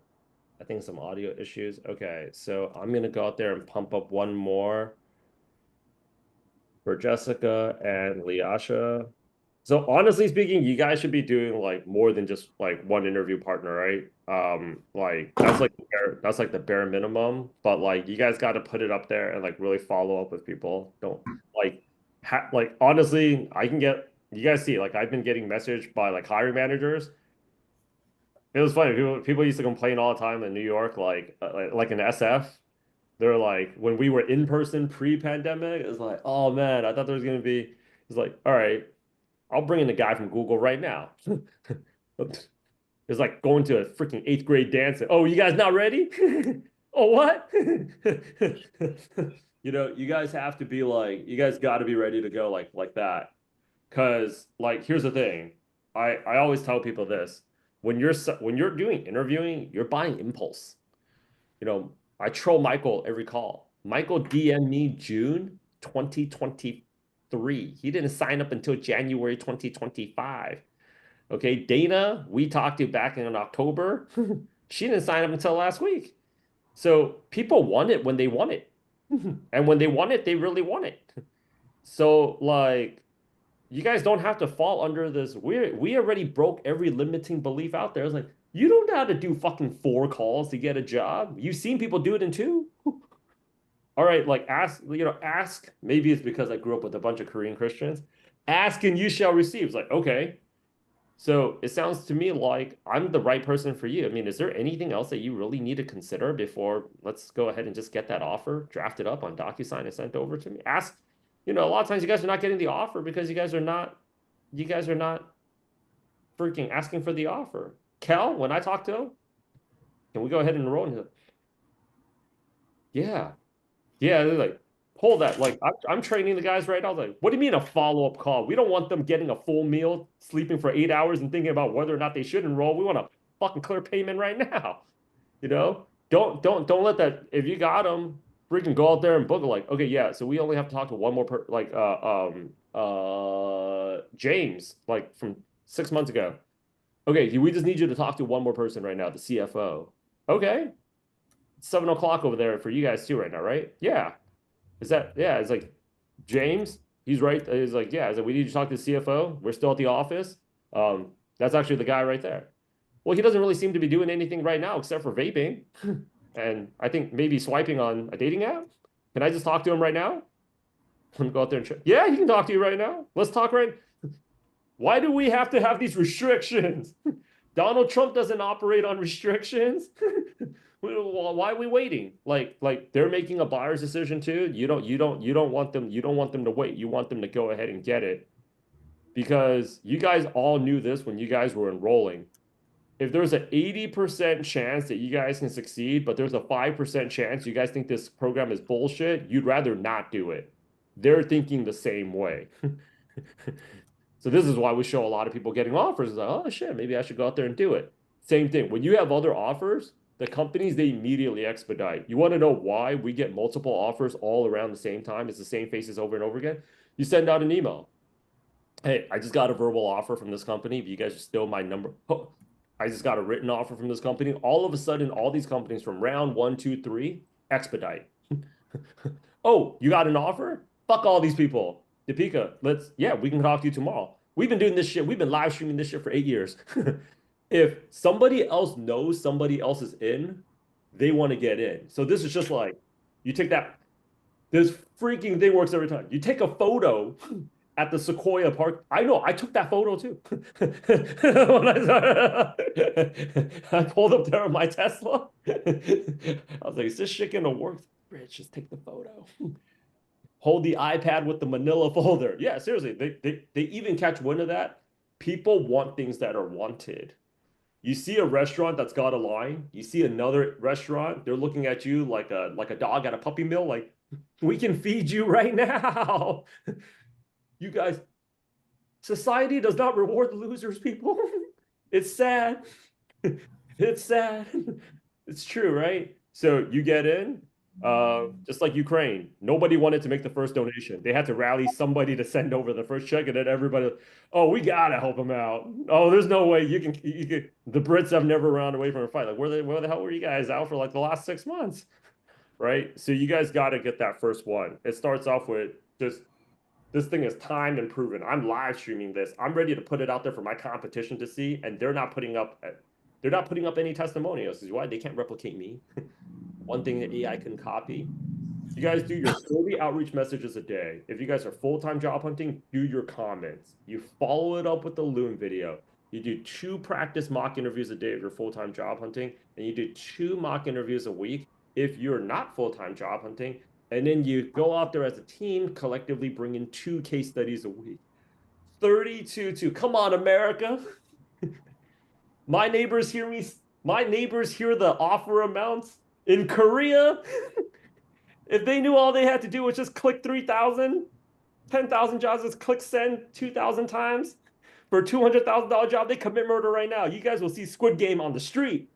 I think some audio issues. Okay, so I'm gonna go out there and pump up one more for Jessica and Liasha. So honestly speaking, you guys should be doing like more than just like one interview partner, right? Like that's like the bare minimum, but like you guys got to put it up there and like really follow up with people. Don't like like honestly, I can get you guys see like I've been getting messaged by like hiring managers. It was funny. People used to complain all the time in New York, like in SF. They're like when we were in person pre-pandemic, it's like, oh man, I thought there was gonna be. It's like, all right. I'll bring in the guy from Google right now. It's like going to a freaking 8th grade dance. Oh, you guys not ready? Oh, what? You know, you guys have to be like, you guys got to be ready to go like that. Because like, here's the thing. I always tell people this. When you're doing interviewing, you're buying impulse. You know, I troll Michael every call. Michael DM me June 2023. He didn't sign up until January 2025. Okay, Dana, we talked to back in October. She didn't sign up until last week. So people want it when they want it. And when they want it, they really want it. So like you guys don't have to fall under this. We already broke every limiting belief out there. It's like you don't know how to do fucking 4 calls to get a job. You've seen people do it in 2. All right, like ask. Maybe it's because I grew up with a bunch of Korean Christians. Ask and you shall receive. It's like, okay. So it sounds to me like I'm the right person for you. I mean, is there anything else that you really need to consider before let's go ahead and just get that offer drafted up on DocuSign and sent over to me? Ask, a lot of times you guys are not getting the offer because you guys are not freaking asking for the offer. Kel, when I talk to him, can we go ahead and enroll? And he's like, yeah, yeah. They're like, hold that. Like, I'm training the guys right now. I was like, what do you mean a follow-up call? We don't want them getting a full meal, sleeping for 8 hours, and thinking about whether or not they should enroll. We want a fucking clear payment right now. Don't let that. If you got them, freaking go out there and book it. Like, okay, yeah. So we only have to talk to one more James, like from 6 months ago. Okay, we just need you to talk to one more person right now, the CFO. Okay, it's 7 o'clock over there for you guys too right now, right? Yeah. Yeah, it's like James, he's right. He's like, yeah, we need to talk to the CFO. We're still at the office. That's actually the guy right there. Well, he doesn't really seem to be doing anything right now except for vaping. And I think maybe swiping on a dating app. Can I just talk to him right now? Let me go out there and check. Yeah, he can talk to you right now. Let's talk right. Why do we have to have these restrictions? Donald Trump doesn't operate on restrictions. Why are we waiting? Like they're making a buyer's decision too. You don't want them to wait. You want them to go ahead and get it. Because you guys all knew this when you guys were enrolling. If there's an 80% chance that you guys can succeed, but there's a 5% chance you guys think this program is bullshit, you'd rather not do it. They're thinking the same way. So this is why we show a lot of people getting offers. It's like, oh shit, maybe I should go out there and do it. Same thing. When you have other offers, the companies, they immediately expedite. You want to know why we get multiple offers all around the same time? It's the same faces over and over again. You send out an email. Hey, I just got a verbal offer from this company. If you guys are still my number. Oh, I just got a written offer from this company. All of a sudden, all these companies from round 1, 2, 3 expedite. Oh, you got an offer? Fuck all these people. Deepika, we can talk to you tomorrow. We've been doing this shit. We've been live streaming this shit for 8 years. If somebody else knows somebody else is in, they want to get in. So this is just like, you take that, this freaking thing works every time. You take a photo at the Sequoia Park. I know, I took that photo too. When I pulled up there on my Tesla. I was like, is this shit gonna work? Rich, just take the photo. Hold the iPad with the manila folder. Yeah, seriously, they even catch wind of that. People want things that are wanted. You see a restaurant that's got a line. You see another restaurant. They're looking at you like a dog at a puppy mill. Like, we can feed you right now. You guys, society does not reward the losers, people. It's sad. It's sad. It's true, right? So you get in, just like Ukraine. Nobody wanted to make the first donation. They had to rally somebody to send over the first check, and then everybody, oh, we gotta help them out. Oh, there's no way you can. The Brits have never run away from a fight. Like, where the hell were you guys out for like the last 6 months? Right? So you guys got to get that first one. It starts off with just, this thing is timed and proven. I'm live streaming this. I'm ready to put it out there for my competition to see, and they're not putting up any testimonials. This is why they can't replicate me. One thing that AI can copy. You guys do your 30 outreach messages a day. If you guys are full-time job hunting, do your comments. You follow it up with the Loom video. You do 2 practice mock interviews a day if you're full-time job hunting, and you do 2 mock interviews a week if you're not full-time job hunting. And then you go out there as a team, collectively bring in 2 case studies a week. 32. Come on, America. My neighbors hear the offer amounts in Korea. If they knew all they had to do was just click 3,000, 10,000 jobs is click send 2,000 times. For a $200,000 job, they commit murder right now. You guys will see Squid Game on the street.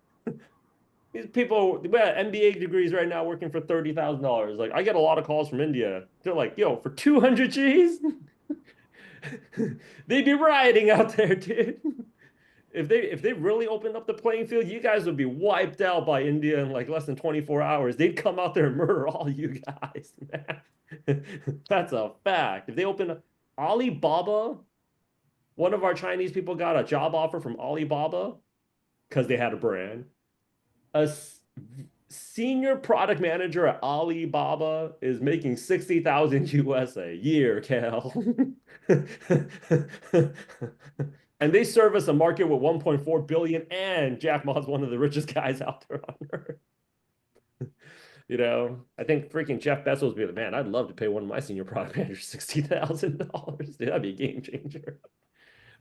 These people, we have MBA degrees right now working for $30,000. Like, I get a lot of calls from India. They're like, yo, for 200 G's? They'd be rioting out there, dude. If they really opened up the playing field, you guys would be wiped out by India in like less than 24 hours. They'd come out there and murder all you guys, man. That's a fact. If they open up Alibaba, one of our Chinese people got a job offer from Alibaba because they had a brand. Senior product manager at Alibaba is making 60,000 US a year, Cal. And they service a market with 1.4 billion, and Jack Ma's one of the richest guys out there on earth. You know, I think freaking Jeff Bezos would be the man. I'd love to pay one of my senior product managers $60,000. Dude, that'd be a game changer.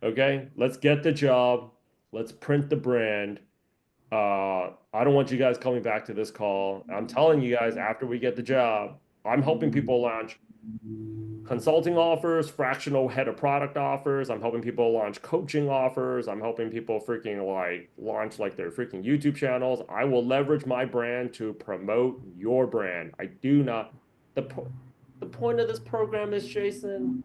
Okay, let's get the job. Let's print the brand. I don't want you guys coming back to this call. I'm telling you guys, after we get the job, I'm helping people launch consulting offers, fractional head of product offers. I'm helping people launch coaching offers. I'm helping people freaking like launch like their freaking YouTube channels. I will leverage my brand to promote your brand. I do not. The point of this program is, Jason,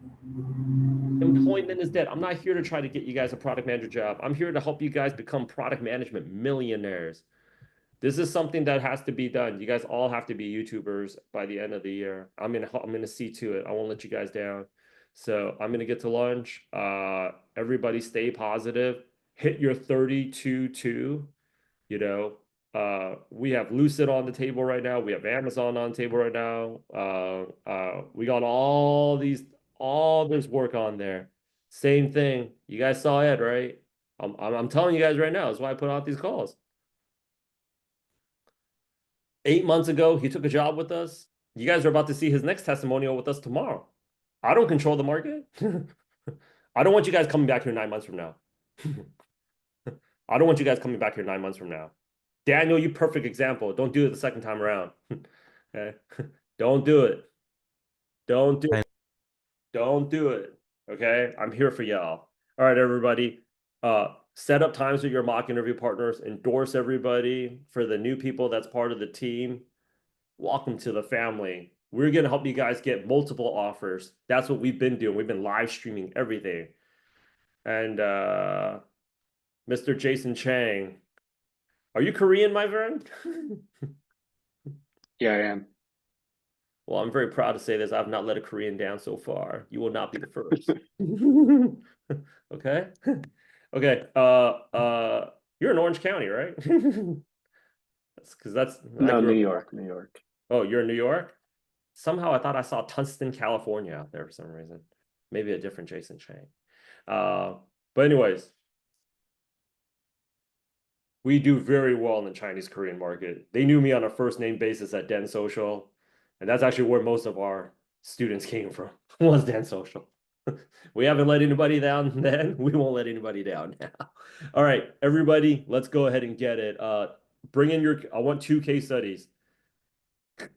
employment is dead. I'm not here to try to get you guys a product manager job. I'm here to help you guys become product management millionaires. This is something that has to be done. You guys all have to be YouTubers by the end of the year. I'm gonna see to it. I won't let you guys down. So I'm gonna get to lunch. Everybody stay positive. Hit your 32-2. You know, we have Lucid on the table right now. We have Amazon on the table right now. We got all this work on there. Same thing. You guys saw it, right? I'm telling you guys right now. That's why I put out these calls. 8 months ago, he took a job with us. You guys are about to see his next testimonial with us tomorrow. I don't control the market. I don't want you guys coming back here 9 months from now. I don't want you guys coming back here 9 months from now. Daniel, you perfect example. Don't do it the second time around. Okay? Don't do it. Don't do it. Don't do it. Okay? I'm here for y'all. All right, everybody. Set up times with your mock interview partners. Endorse everybody. For the new people that's part of the team, welcome to the family. We're going to help you guys get multiple offers. That's what we've been doing. We've been live streaming everything. And Mr. Jason Chang, are you Korean, my friend? Yeah, I am. Well, I'm very proud to say this. I've not let a Korean down so far. You will not be the first. Okay. Okay. You're in Orange County, right? That's No, New York, New York. Oh, you're in New York? Somehow I thought I saw Tungsten, California out there for some reason. Maybe a different Jason Chang. But anyways, we do very well in the Chinese Korean market. They knew me on a first name basis at Den Social, and that's actually where most of our students came from, was Dan Social. We haven't let anybody down then. We won't let anybody down now. All right, everybody, let's go ahead and get it. Bring in I want 2 case studies.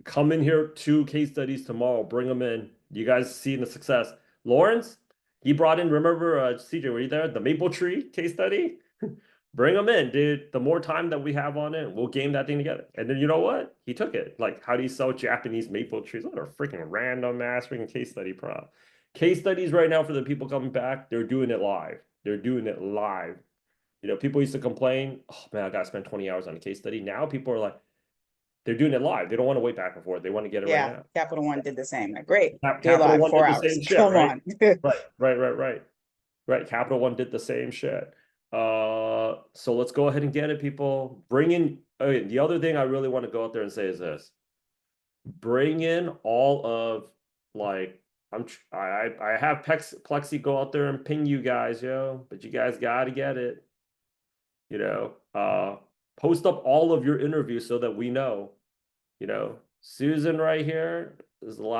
Come in here, 2 case studies tomorrow. Bring them in. You guys seeing the success. Lawrence, he brought in, remember, CJ, were you there? The maple tree case study? Bring them in, dude. The more time that we have on it, we'll game that thing together. And then you know what? He took it. Like, how do you sell Japanese maple trees? What a freaking random ass freaking case study prompt. Case studies right now for the people coming back, they're doing it live. They're doing it live. You know, people used to complain, oh man, I gotta spend 20 hours on a case study. Now people are like, they're doing it live. They don't want to wait back and forth. They want to get it right now. Capital One did the same. Like, great. Do it Capital live, One 4 did the hours. same shit, Come right? on. Right. Capital One did the same shit. So let's go ahead and get it, people. Bring in, okay, the other thing I really want to go out there and say is this. Bring in all of, like, I have Plexi go out there and ping you guys, yo, but you guys got to get it. You know, post up all of your interviews so that we know. You know, Susan right here is the last.